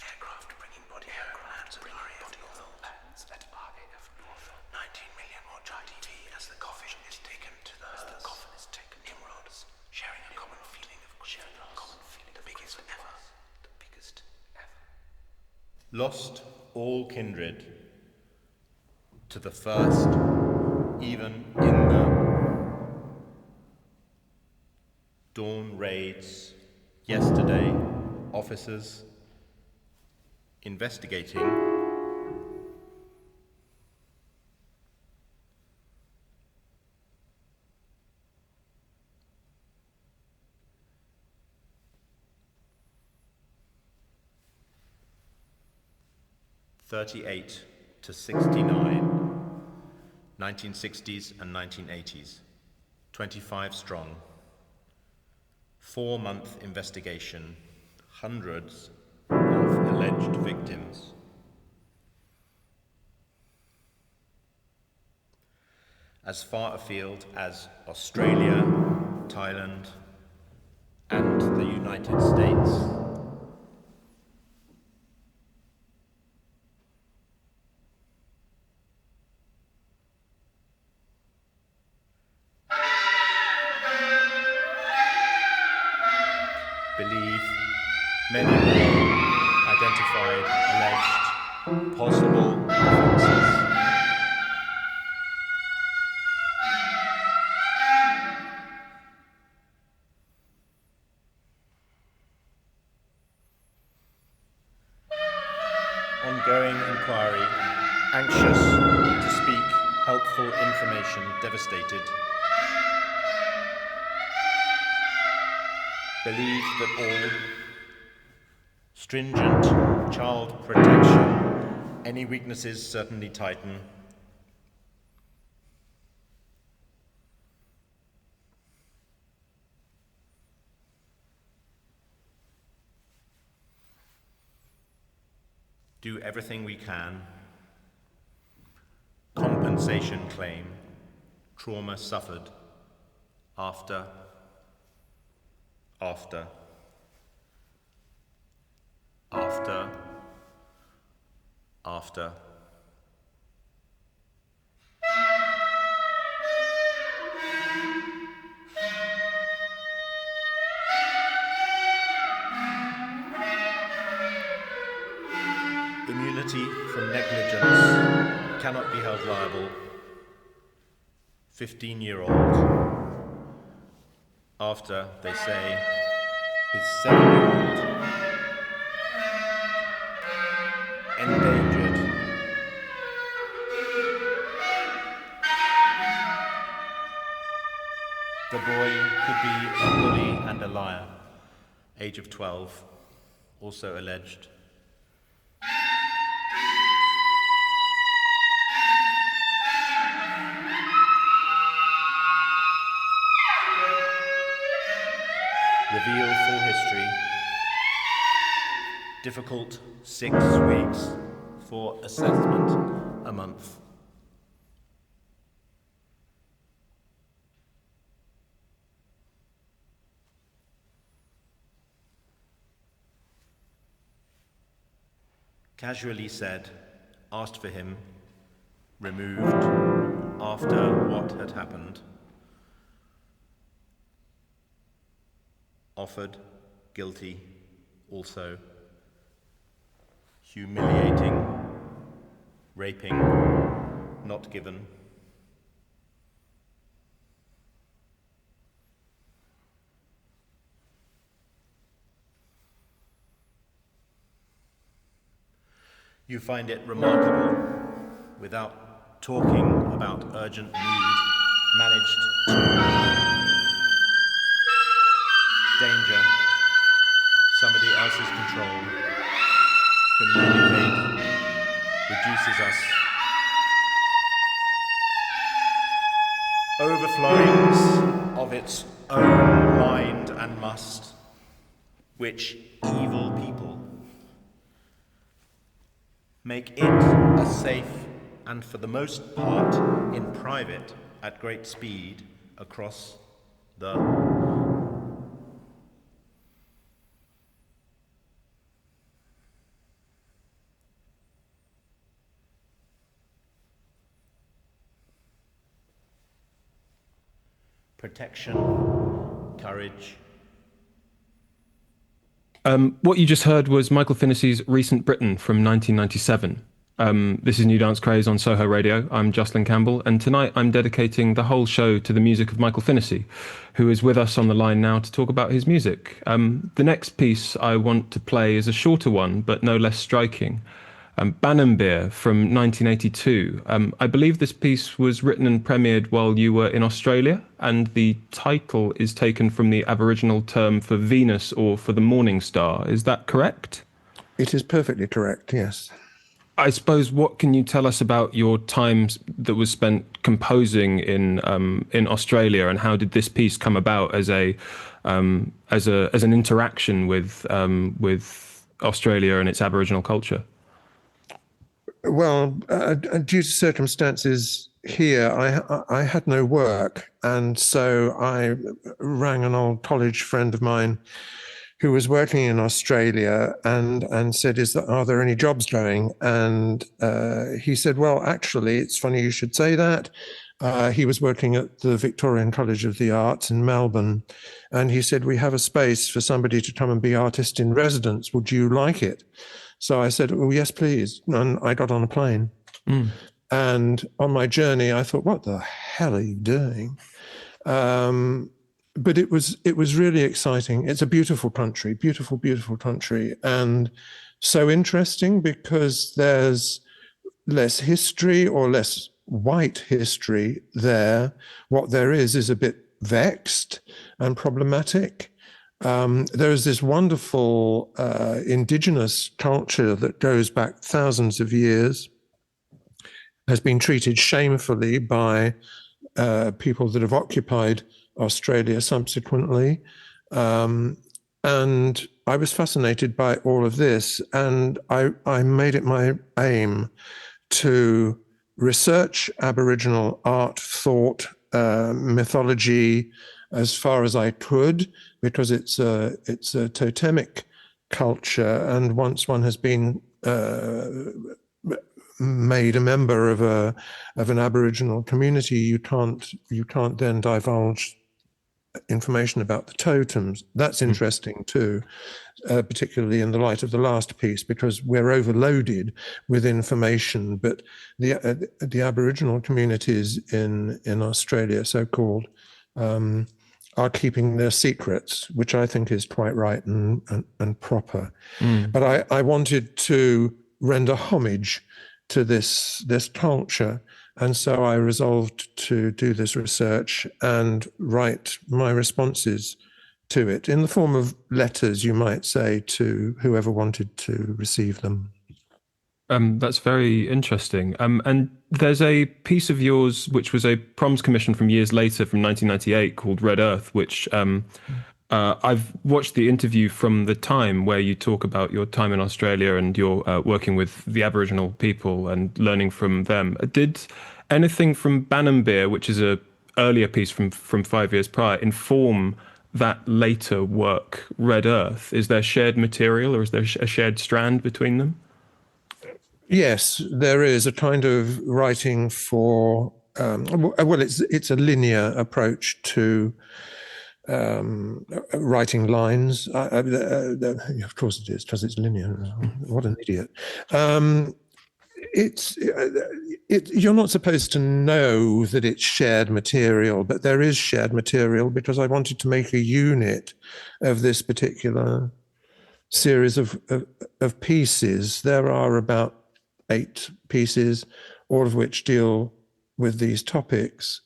Aircraft bringing body lands at RAF Northern. 19 million watch ITV as the coffin is taken to the hearse. Nimrods sharing a common feeling of the biggest ever. Lost all kindred to the first, even in the dawn raids. Yesterday, officers investigating 38 to 69, 1960s and 1980s, 25 strong, 4-month investigation, hundreds of alleged victims. As far afield as Australia, Thailand, and the United States. Believe many more identified alleged possible offences. Ongoing inquiry, anxious to speak helpful information, devastated. Believe that all stringent child protection, any weaknesses certainly tighten. Do everything we can. Compensation claim, trauma suffered after. Immunity from negligence cannot be held liable. 15-year-old. After, they say, his 7-year-old endangered. The boy could be a bully and a liar, age of 12, also alleged. Reveal full history. Difficult 6 weeks for assessment, a month. Casually said, asked for him, removed after what had happened. Offered, guilty, also. Humiliating, raping, not given. You find it remarkable, without talking about urgent need, managed to danger, somebody else's control, communicate, reduces us. Overflowings of its own mind and must, which evil people make it a safe and for the most part in private at great speed across the protection, courage. What you just heard was Michael Finnissy's Recent Britain from 1997. This is New Dance Craze on Soho Radio. I'm Jocelyn Campbell, and tonight I'm dedicating the whole show to the music of Michael Finnissy, who is with us on the line now to talk about his music. The next piece I want to play is a shorter one, but no less striking. Banumbirr from 1982. I believe this piece was written and premiered while you were in Australia, and the title is taken from the Aboriginal term for Venus or for the morning star. Is that correct? It is perfectly correct, yes. I suppose, what can you tell us about your time that was spent composing in Australia, and how did this piece come about as an interaction with Australia and its Aboriginal culture? Well, due to circumstances here, I had no work, and so I rang an old college friend of mine who was working in Australia and said, are there any jobs going? And he said, well, actually, it's funny you should say that. He was working at the Victorian College of the Arts in Melbourne, and he said, we have a space for somebody to come and be artist in residence. Would you like it? So I said, oh, yes, please. And I got on a plane. And on my journey, I thought, what the hell are you doing? But it was really exciting. It's a beautiful country, beautiful, beautiful country. And so interesting because there's less history or less white history there. What there is a bit vexed and problematic. There is this wonderful indigenous culture that goes back thousands of years, has been treated shamefully by people that have occupied Australia subsequently. And I was fascinated by all of this, and I made it my aim to research Aboriginal art, thought, mythology as far as I could, because it's a totemic culture, and once one has been made a member of an Aboriginal community, you can't then divulge information about the totems. That's interesting too, particularly in the light of the last piece, because we're overloaded with information. But the Aboriginal communities in Australia, so-called, are keeping their secrets, which I think is quite right and proper. But I wanted to render homage to this culture. And so I resolved to do this research and write my responses to it in the form of letters, you might say, to whoever wanted to receive them. That's very interesting. And there's a piece of yours which was a proms commission from years later, from 1998, called Red Earth, which I've watched the interview from the time where you talk about your time in Australia and your working with the Aboriginal people and learning from them. Did anything from Banumbirr, which is a earlier piece from 5 years prior, inform that later work, Red Earth? Is there shared material, or is there a shared strand between them? Yes, there is a kind of writing for, well, it's a linear approach to writing lines. Of course it is, because it's linear. What an idiot. You're not supposed to know that it's shared material, but there is shared material, because I wanted to make a unit of this particular series of pieces. There are about 8 pieces, all of which deal with these topics,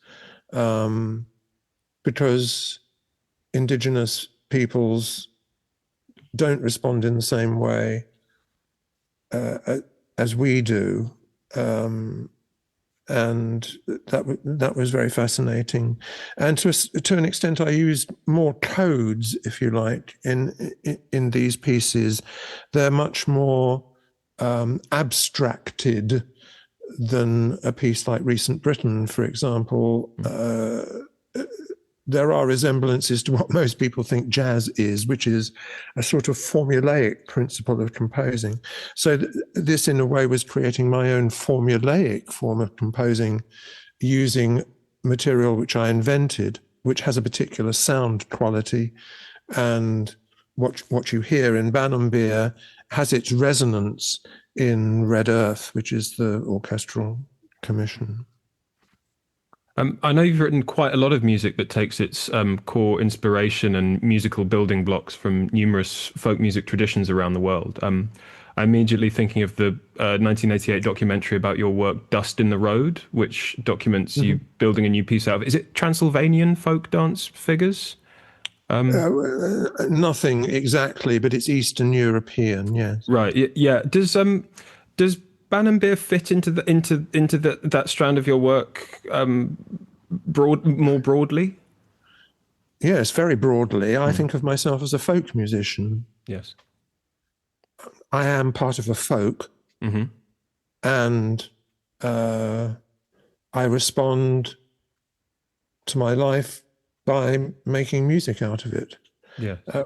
because Indigenous peoples don't respond in the same way as we do, and that was very fascinating. And to an extent, I used more codes, if you like, in these pieces. They're much more abstracted than a piece like Recent Britain, for example. There are resemblances to what most people think jazz is, which is a sort of formulaic principle of composing. So this, in a way, was creating my own formulaic form of composing, using material which I invented, which has a particular sound quality. And what you hear in Banumbirr has its resonance in Red Earth, which is the orchestral commission. I know you've written quite a lot of music that takes its core inspiration and musical building blocks from numerous folk music traditions around the world. I'm immediately thinking of the 1988 documentary about your work, Dust in the Road, which documents you building a new piece out of. Is it Transylvanian folk dance figures? Nothing exactly, but it's Eastern European, yes. Right. Yeah. Does Banumbirr fit into that strand of your work more broadly? Yes, very broadly. I think of myself as a folk musician. Yes. I am part of a folk, and I respond to my life by making music out of it,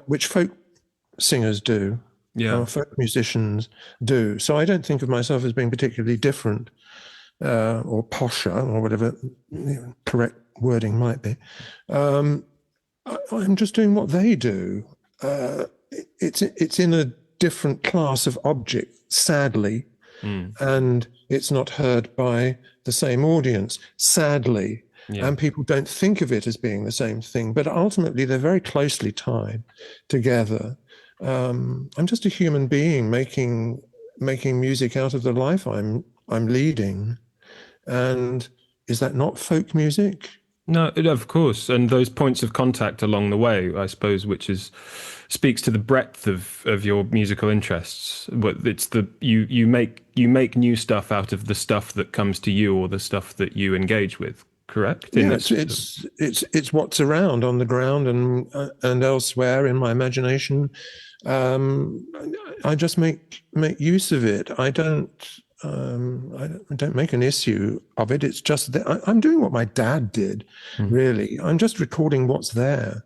which folk singers do, folk musicians do. So I don't think of myself as being particularly different or posher or whatever correct wording might be. I'm just doing what they do. It's in a different class of object, sadly, and it's not heard by the same audience, sadly. And people don't think of it as being the same thing, but ultimately they're very closely tied together. I'm just a human being making music out of the life I'm leading, and is that not folk music? No, of course, and those points of contact along the way, I suppose, which speaks to the breadth of your musical interests. But it's you make new stuff out of the stuff that comes to you or the stuff that you engage with. Correct? It's what's around on the ground and elsewhere in my imagination. I just make use of it. I don't make an issue of it. It's just that I'm doing what my dad did, really. I'm just recording what's there.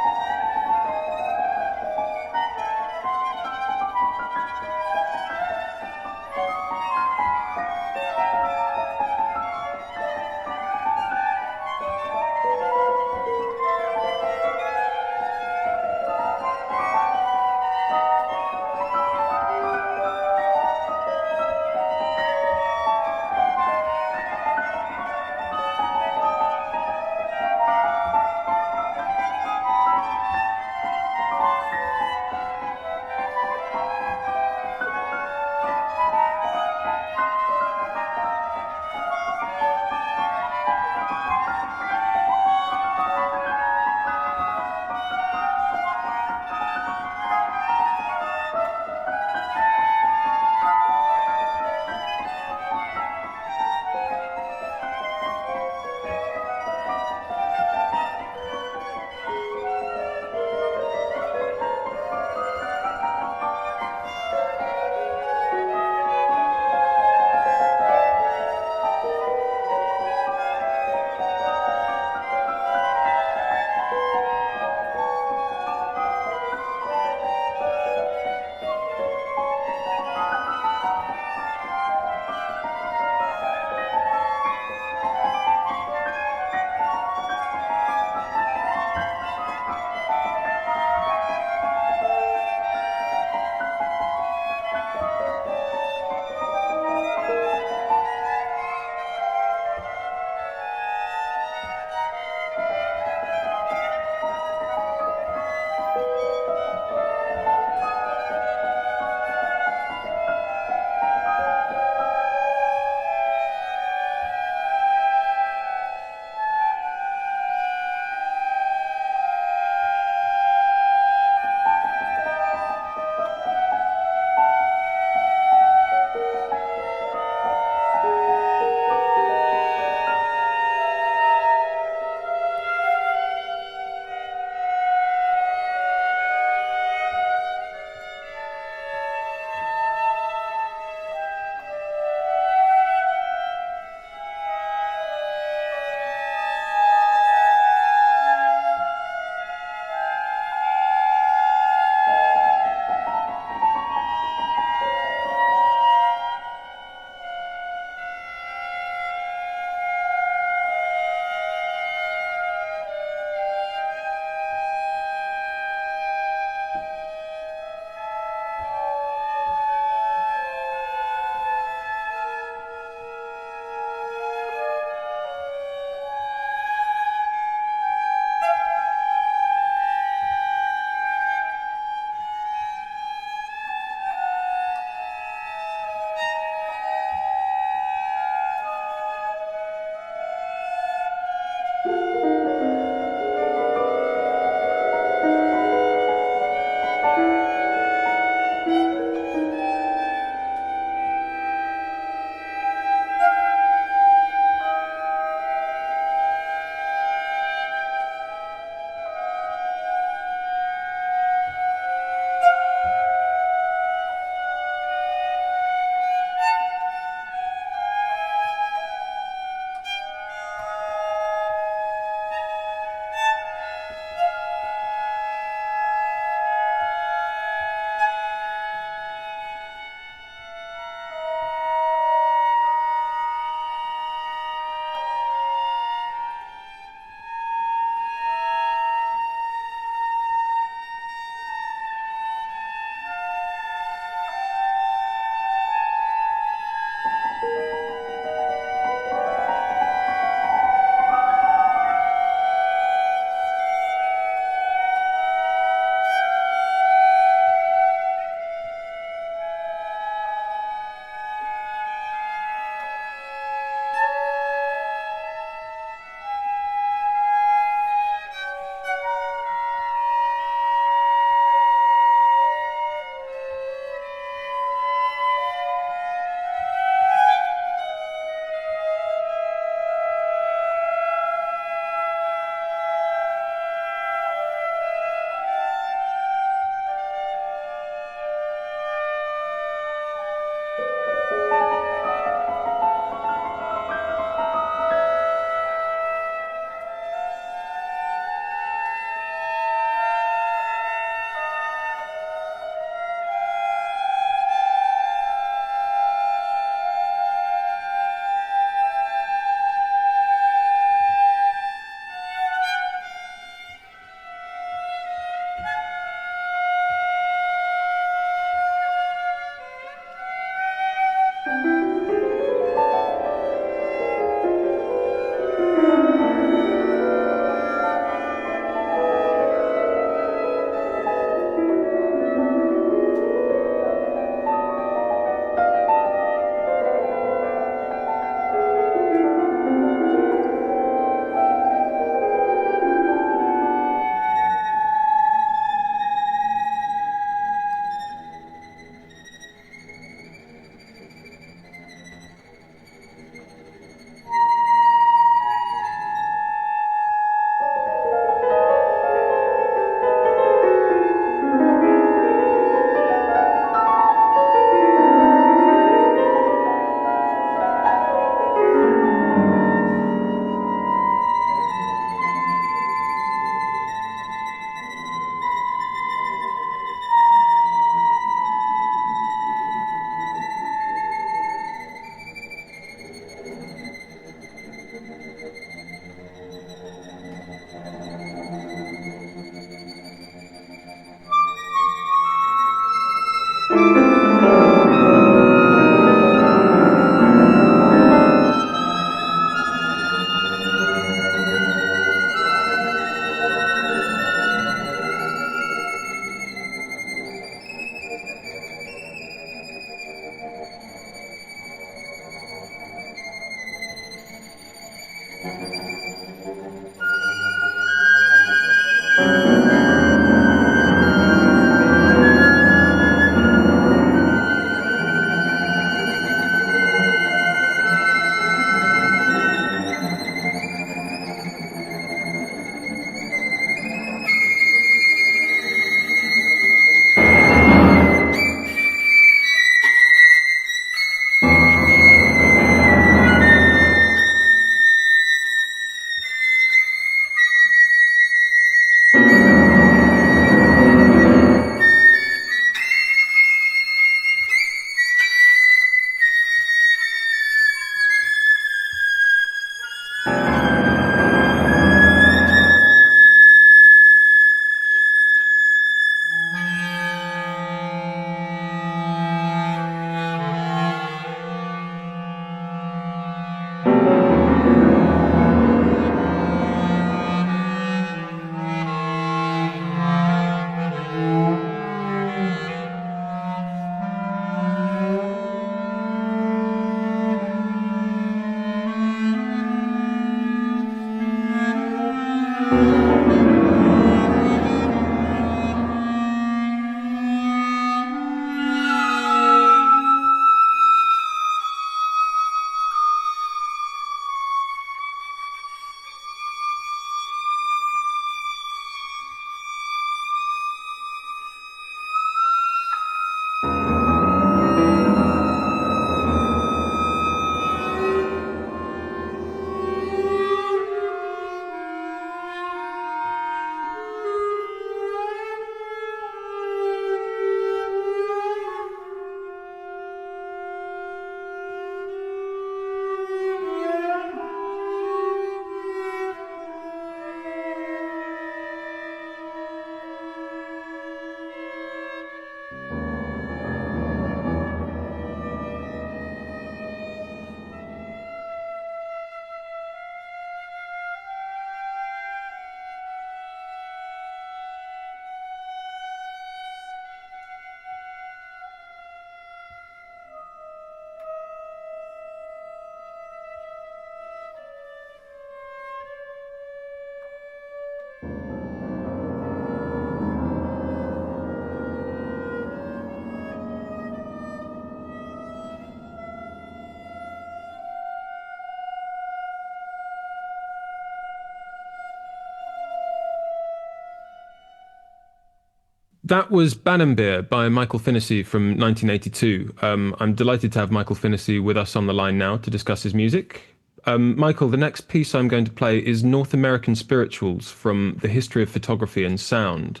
That was Banumbirr by Michael Finnissy from 1982. I'm delighted to have Michael Finnissy with us on the line now to discuss his music. Michael, the next piece I'm going to play is North American Spirituals from the History of Photography and Sound.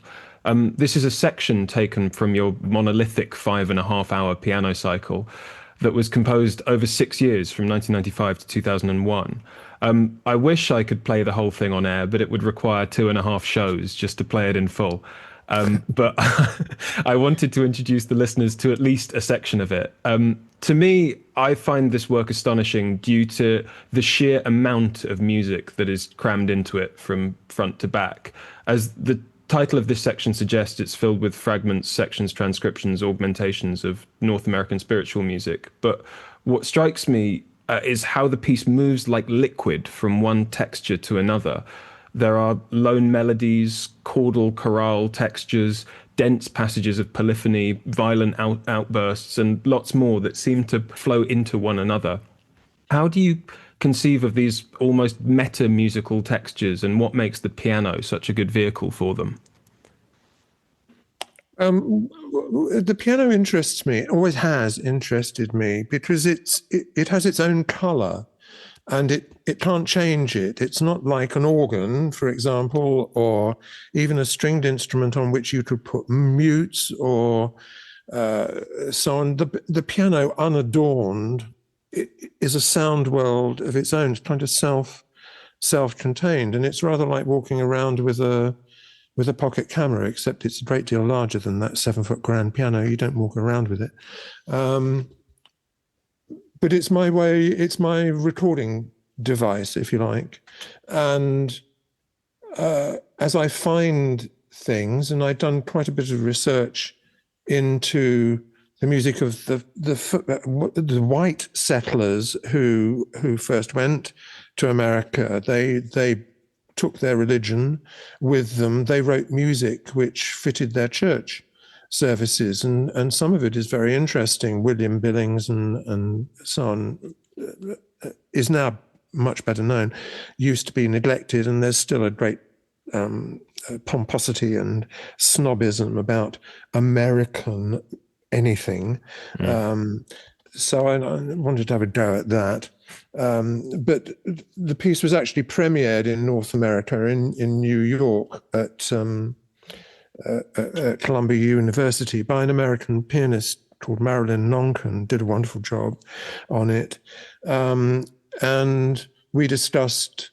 This is a section taken from your monolithic 5.5-hour piano cycle that was composed over 6 years from 1995 to 2001. I wish I could play the whole thing on air, but it would require 2.5 shows just to play it in full. But I wanted to introduce the listeners to at least a section of it. To me, I find this work astonishing due to the sheer amount of music that is crammed into it from front to back. As the title of this section suggests, it's filled with fragments, sections, transcriptions, augmentations of North American spiritual music. But what strikes me is how the piece moves like liquid from one texture to another. There are lone melodies, chordal chorale textures, dense passages of polyphony, violent outbursts, and lots more that seem to flow into one another. How do you conceive of these almost meta-musical textures, and what makes the piano such a good vehicle for them? The piano interests me, always has interested me, because it has its own color. And it can't change it. It's not like an organ, for example, or even a stringed instrument on which you could put mutes or so on. The piano, unadorned, is a sound world of its own. It's kind of self-contained, and it's rather like walking around with a pocket camera, except it's a great deal larger than that 7-foot grand piano. You don't walk around with it. But it's my way, it's my recording device, if you like. And as I find things, and I've done quite a bit of research into the music of the white settlers who first went to America, they took their religion with them. They wrote music which fitted their church services, and some of it is very interesting. William Billings and so on is now much better known, used to be neglected, and there's still a great pomposity and snobism about American anything. So I wanted to have a go at that. But the piece was actually premiered in North America in New York at Columbia University by an American pianist called Marilyn Nonken. Did a wonderful job on it. And we discussed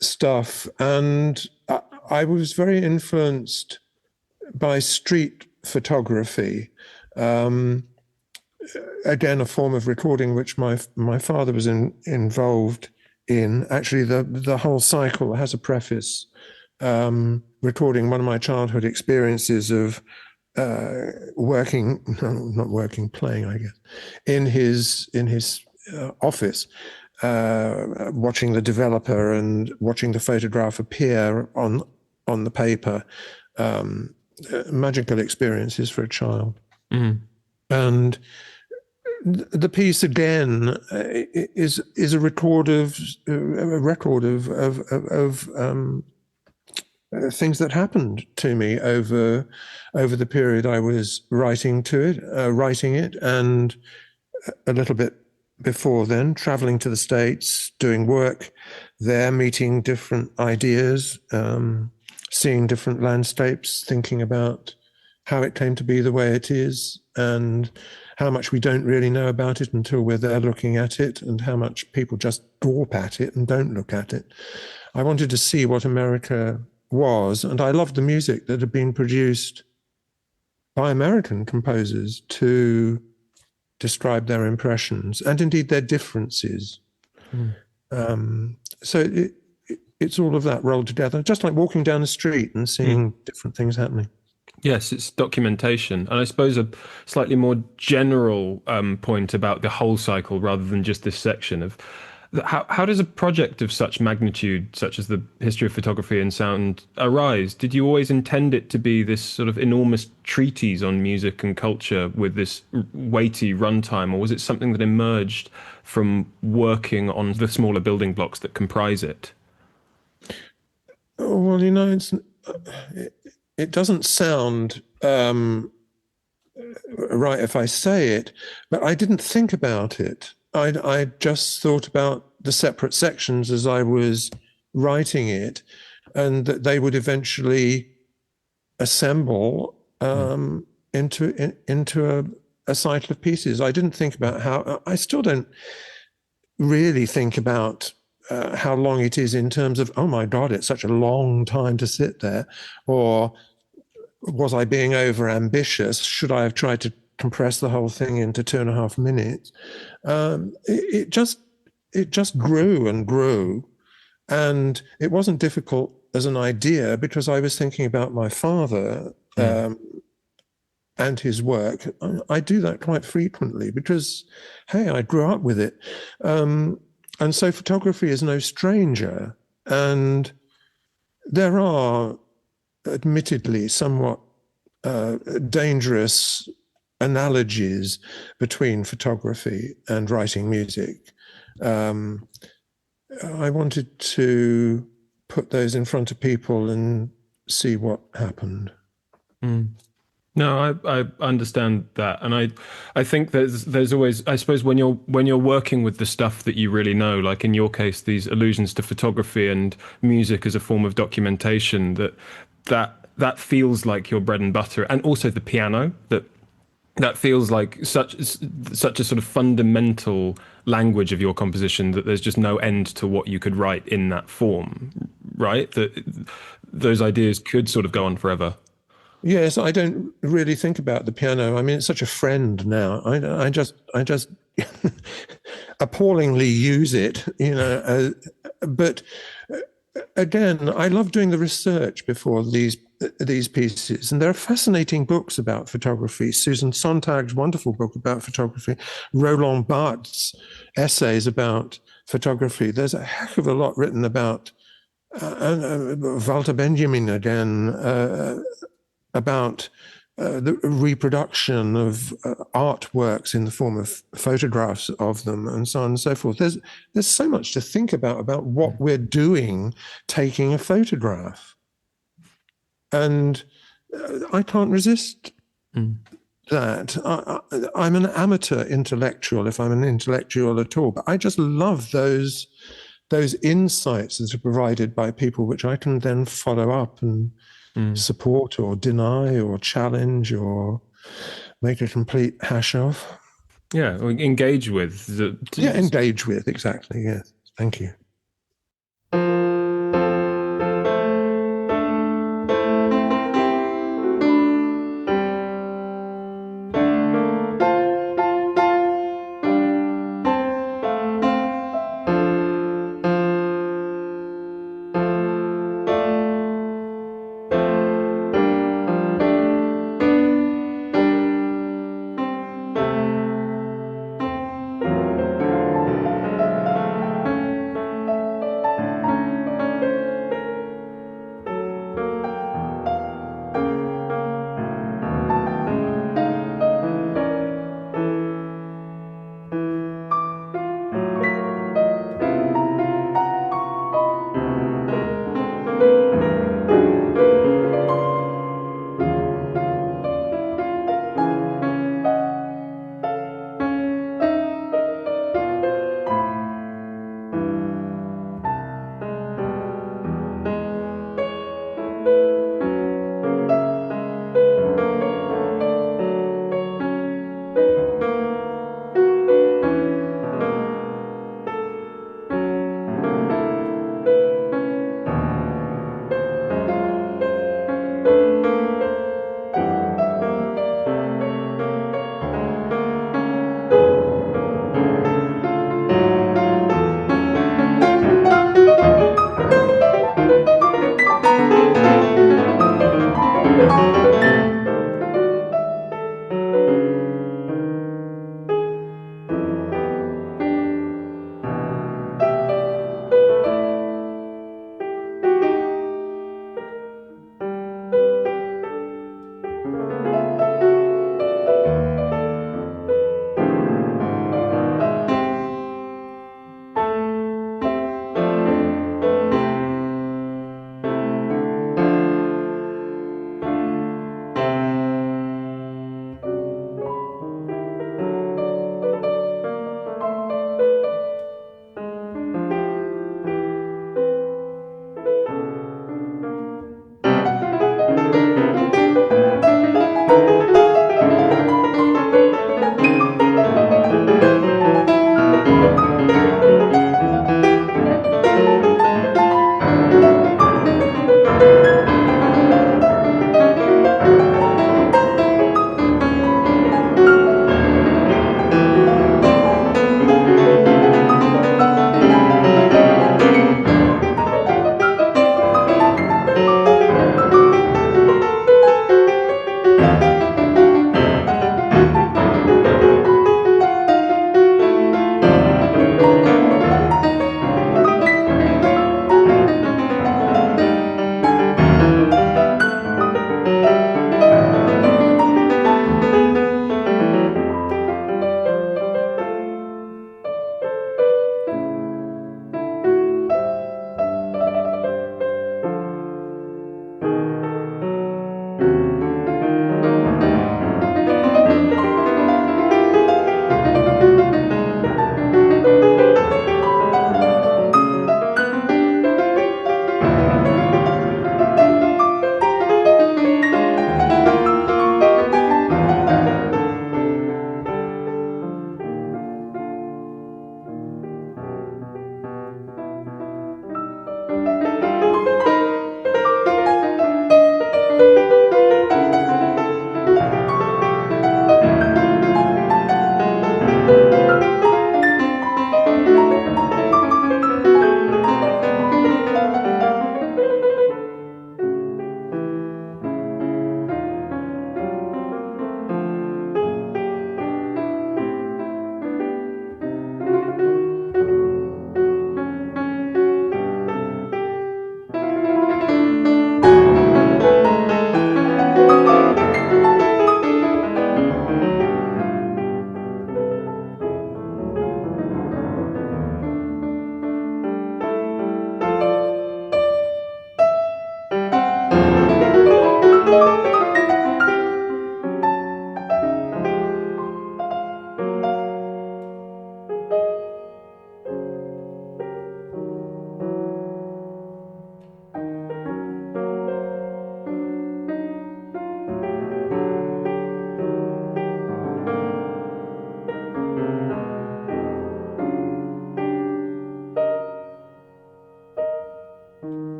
stuff, and I was very influenced by street photography. Again, a form of recording which my father was involved in. Actually, the whole cycle has a preface recording one of my childhood experiences of playing, I guess, in his office, watching the developer and watching the photograph appear on the paper. Magical experiences for a child. And the piece again is a record of things that happened to me over the period I was writing it, and a little bit before then, traveling to the States, doing work there, meeting different ideas, seeing different landscapes, thinking about how it came to be the way it is, and how much we don't really know about it until we're there looking at it, and how much people just gawp at it and don't look at it. I wanted to see what America was, and I loved the music that had been produced by American composers to describe their impressions and indeed their differences. So it's all of that rolled together, just like walking down the street and seeing different things happening. Yes, it's documentation. And I suppose a slightly more general point about the whole cycle rather than just this section of how does a project of such magnitude, such as the History of Photography and Sound, arise? Did you always intend it to be this sort of enormous treatise on music and culture with this weighty runtime, or was it something that emerged from working on the smaller building blocks that comprise it? Well, it doesn't sound right if I say it, but I didn't think about it. I just thought about the separate sections as I was writing it, and that they would eventually assemble into a cycle of pieces. I didn't think about how. I still don't really think about how long it is in terms of, oh my God, it's such a long time to sit there, or was I being over ambitious? Should I have tried to compress the whole thing into 2.5 minutes? It just grew and grew, and it wasn't difficult as an idea because I was thinking about my father and his work. I do that quite frequently because, hey, I grew up with it, and so photography is no stranger. And there are admittedly somewhat dangerous analogies between photography and writing music. I wanted to put those in front of people and see what happened. No, I understand that, and I think there's always, I suppose, when you're working with the stuff that you really know, like in your case, these allusions to photography and music as a form of documentation, that feels like your bread and butter, and also the piano, that feels like such a sort of fundamental language of your composition that there's just no end to what you could write in that form, right? That those ideas could sort of go on forever. Yes, I don't really think about the piano. I mean, it's such a friend now. I just appallingly use it, but again, I love doing the research before these pieces, and there are fascinating books about photography. Susan Sontag's wonderful book about photography, Roland Barthes' essays about photography. There's a heck of a lot written about Walter Benjamin again, about the reproduction of artworks in the form of photographs of them, and so on and so forth. There's so much to think about what we're doing taking a photograph. And I can't resist that. I'm an amateur intellectual, if I'm an intellectual at all, but I just love those insights that are provided by people, which I can then follow up and support or deny or challenge or make a complete hash of. Yeah, or engage with. Engage with, exactly, yes. Thank you.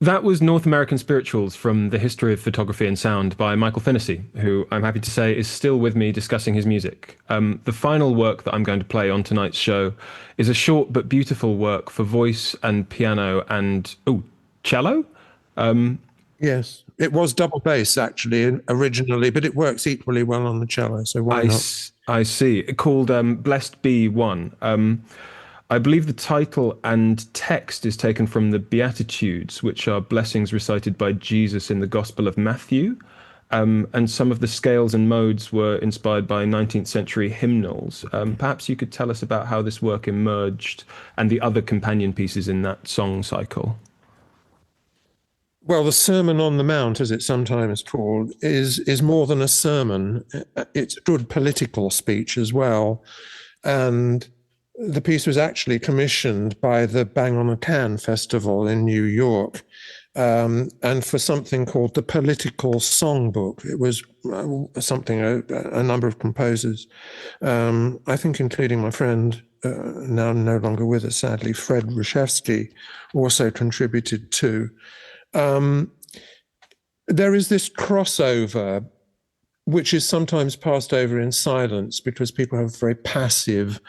That was North American Spirituals from the History of Photography and Sound by Michael Finnissy, who I'm happy to say is still with me discussing his music. The final work that I'm going to play on tonight's show is a short but beautiful work for voice and piano and, cello? Yes, it was double bass actually originally, but it works equally well on the cello, so why not? I see. Called Blessed Be One. I believe the title and text is taken from the Beatitudes, which are blessings recited by Jesus in the Gospel of Matthew. And some of the scales and modes were inspired by 19th century hymnals. Perhaps you could tell us about how this work emerged and the other companion pieces in that song cycle. Well, the Sermon on the Mount, as it's sometimes called, is more than a sermon. It's good political speech as well. And the piece was actually commissioned by the Bang on a Can Festival in New York, and for something called the Political Songbook. It was something a number of composers, I think including my friend, now no longer with us, sadly, Fred Reshevsky, also contributed to. There is this crossover, which is sometimes passed over in silence because people have a very passive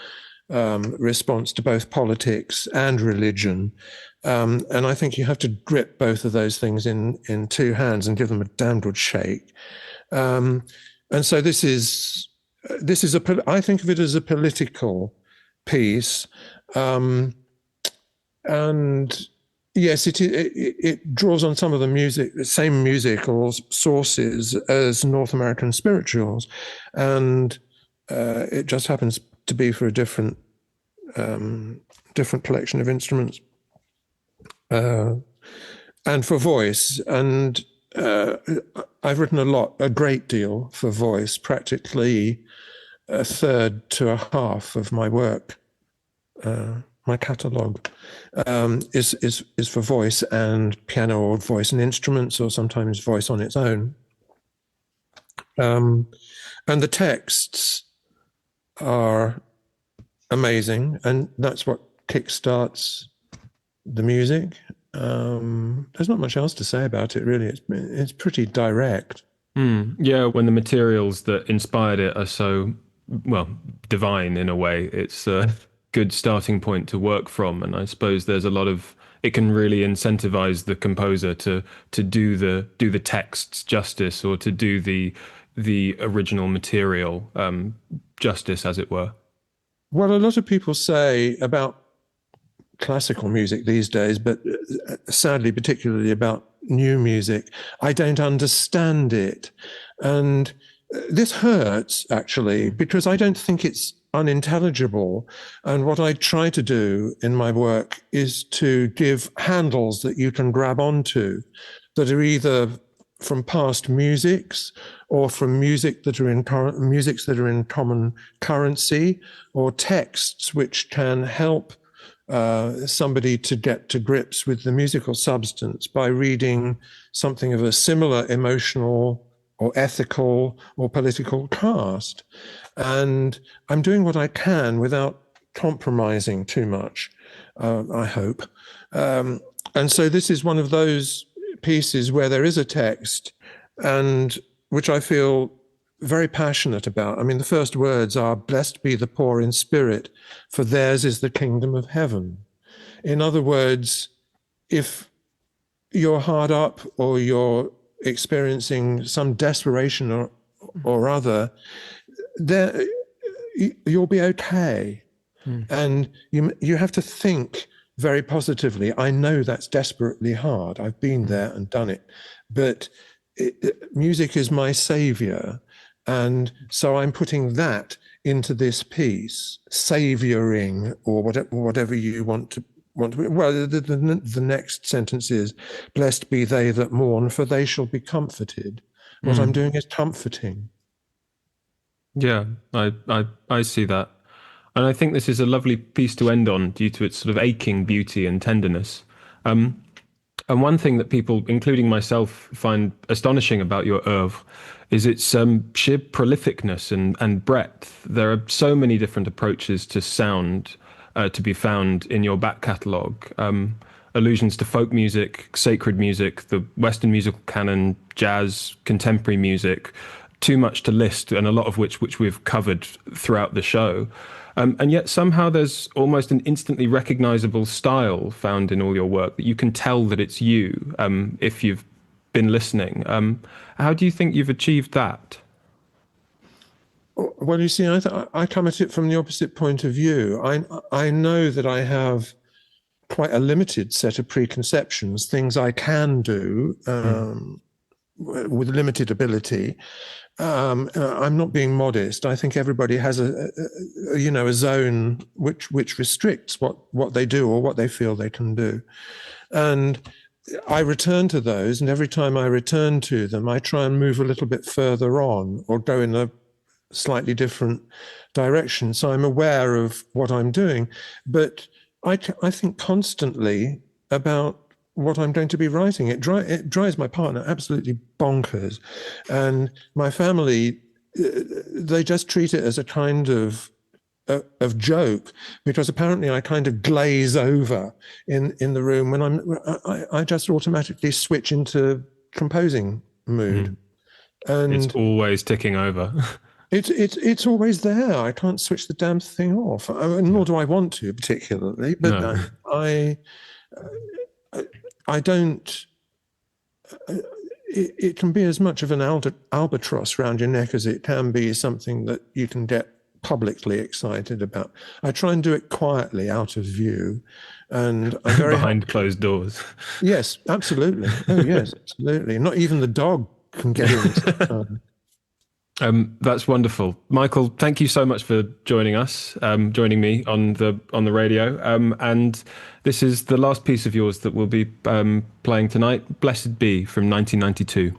response to both politics and religion. And I think you have to grip both of those things in two hands and give them a damn good shake. And so this is I think of it as a political piece. And yes, it draws on some of the same musical sources as North American Spirituals. And it just happens to be for a different collection of instruments and for voice. And I've written a great deal for voice. Practically a third to a half of my work, my catalogue, is for voice and piano, or voice and instruments, or sometimes voice on its own. And the texts are amazing, and that's what kickstarts the music. There's not much else to say about it, really. It's pretty direct. Yeah, when the materials that inspired it are so, well, divine in a way, it's a good starting point to work from. And I suppose there's a lot of, it can really incentivize the composer to do the texts justice, or to do the original material justice, as it were. Well, a lot of people say about classical music these days, but sadly, particularly about new music, I don't understand it. And this hurts, actually, because I don't think it's unintelligible. And what I try to do in my work is to give handles that you can grab onto, that are either from past musics, or from musics that are in common currency, or texts which can help somebody to get to grips with the musical substance by reading something of a similar emotional or ethical or political cast. And I'm doing what I can without compromising too much, I hope. And so this is one of those pieces where there is a text, and which I feel very passionate about. I mean, the first words are, "Blessed be the poor in spirit, for theirs is the kingdom of heaven." In other words, if you're hard up, or you're experiencing some desperation or other, there you'll be okay. And you have to think very positively. I know that's desperately hard. I've been there and done it. But music is my savior. And so I'm putting that into this piece, savioring, or whatever you want to. Well, the next sentence is, "Blessed be they that mourn, for they shall be comforted." What I'm doing is comforting. Yeah, I see that. And I think this is a lovely piece to end on due to its sort of aching beauty and tenderness. And one thing that people, including myself, find astonishing about your oeuvre is its sheer prolificness and breadth. There are so many different approaches to sound to be found in your back catalogue. Allusions to folk music, sacred music, the Western musical canon, jazz, contemporary music, too much to list, and a lot of which we've covered throughout the show. And yet somehow there's almost an instantly recognizable style found in all your work that you can tell that it's you if you've been listening. How do you think you've achieved that? Well, you see, I come at it from the opposite point of view. I know that I have quite a limited set of preconceptions, things I can do with limited ability. I'm not being modest. I think everybody has a zone which restricts what they do or what they feel they can do. And I return to those, and every time I return to them, I try and move a little bit further on or go in a slightly different direction. So I'm aware of what I'm doing, but I think constantly about what I'm going to be writing. It drives my partner absolutely bonkers. And my family, they just treat it as a kind of joke, because apparently I kind of glaze over in the room when I just automatically switch into composing mood. And it's always ticking over. It's always there. I can't switch the damn thing off, nor do I want to particularly. But no. I don't. It can be as much of an albatross around your neck as it can be something that you can get publicly excited about. I try and do it quietly, out of view, and I'm very behind closed doors. Yes, absolutely. Oh, yes, absolutely. Not even the dog can get in. That's wonderful, Michael. Thank you so much for joining us, joining me on the radio. And this is the last piece of yours that we'll be playing tonight. Blessed Be from 1992.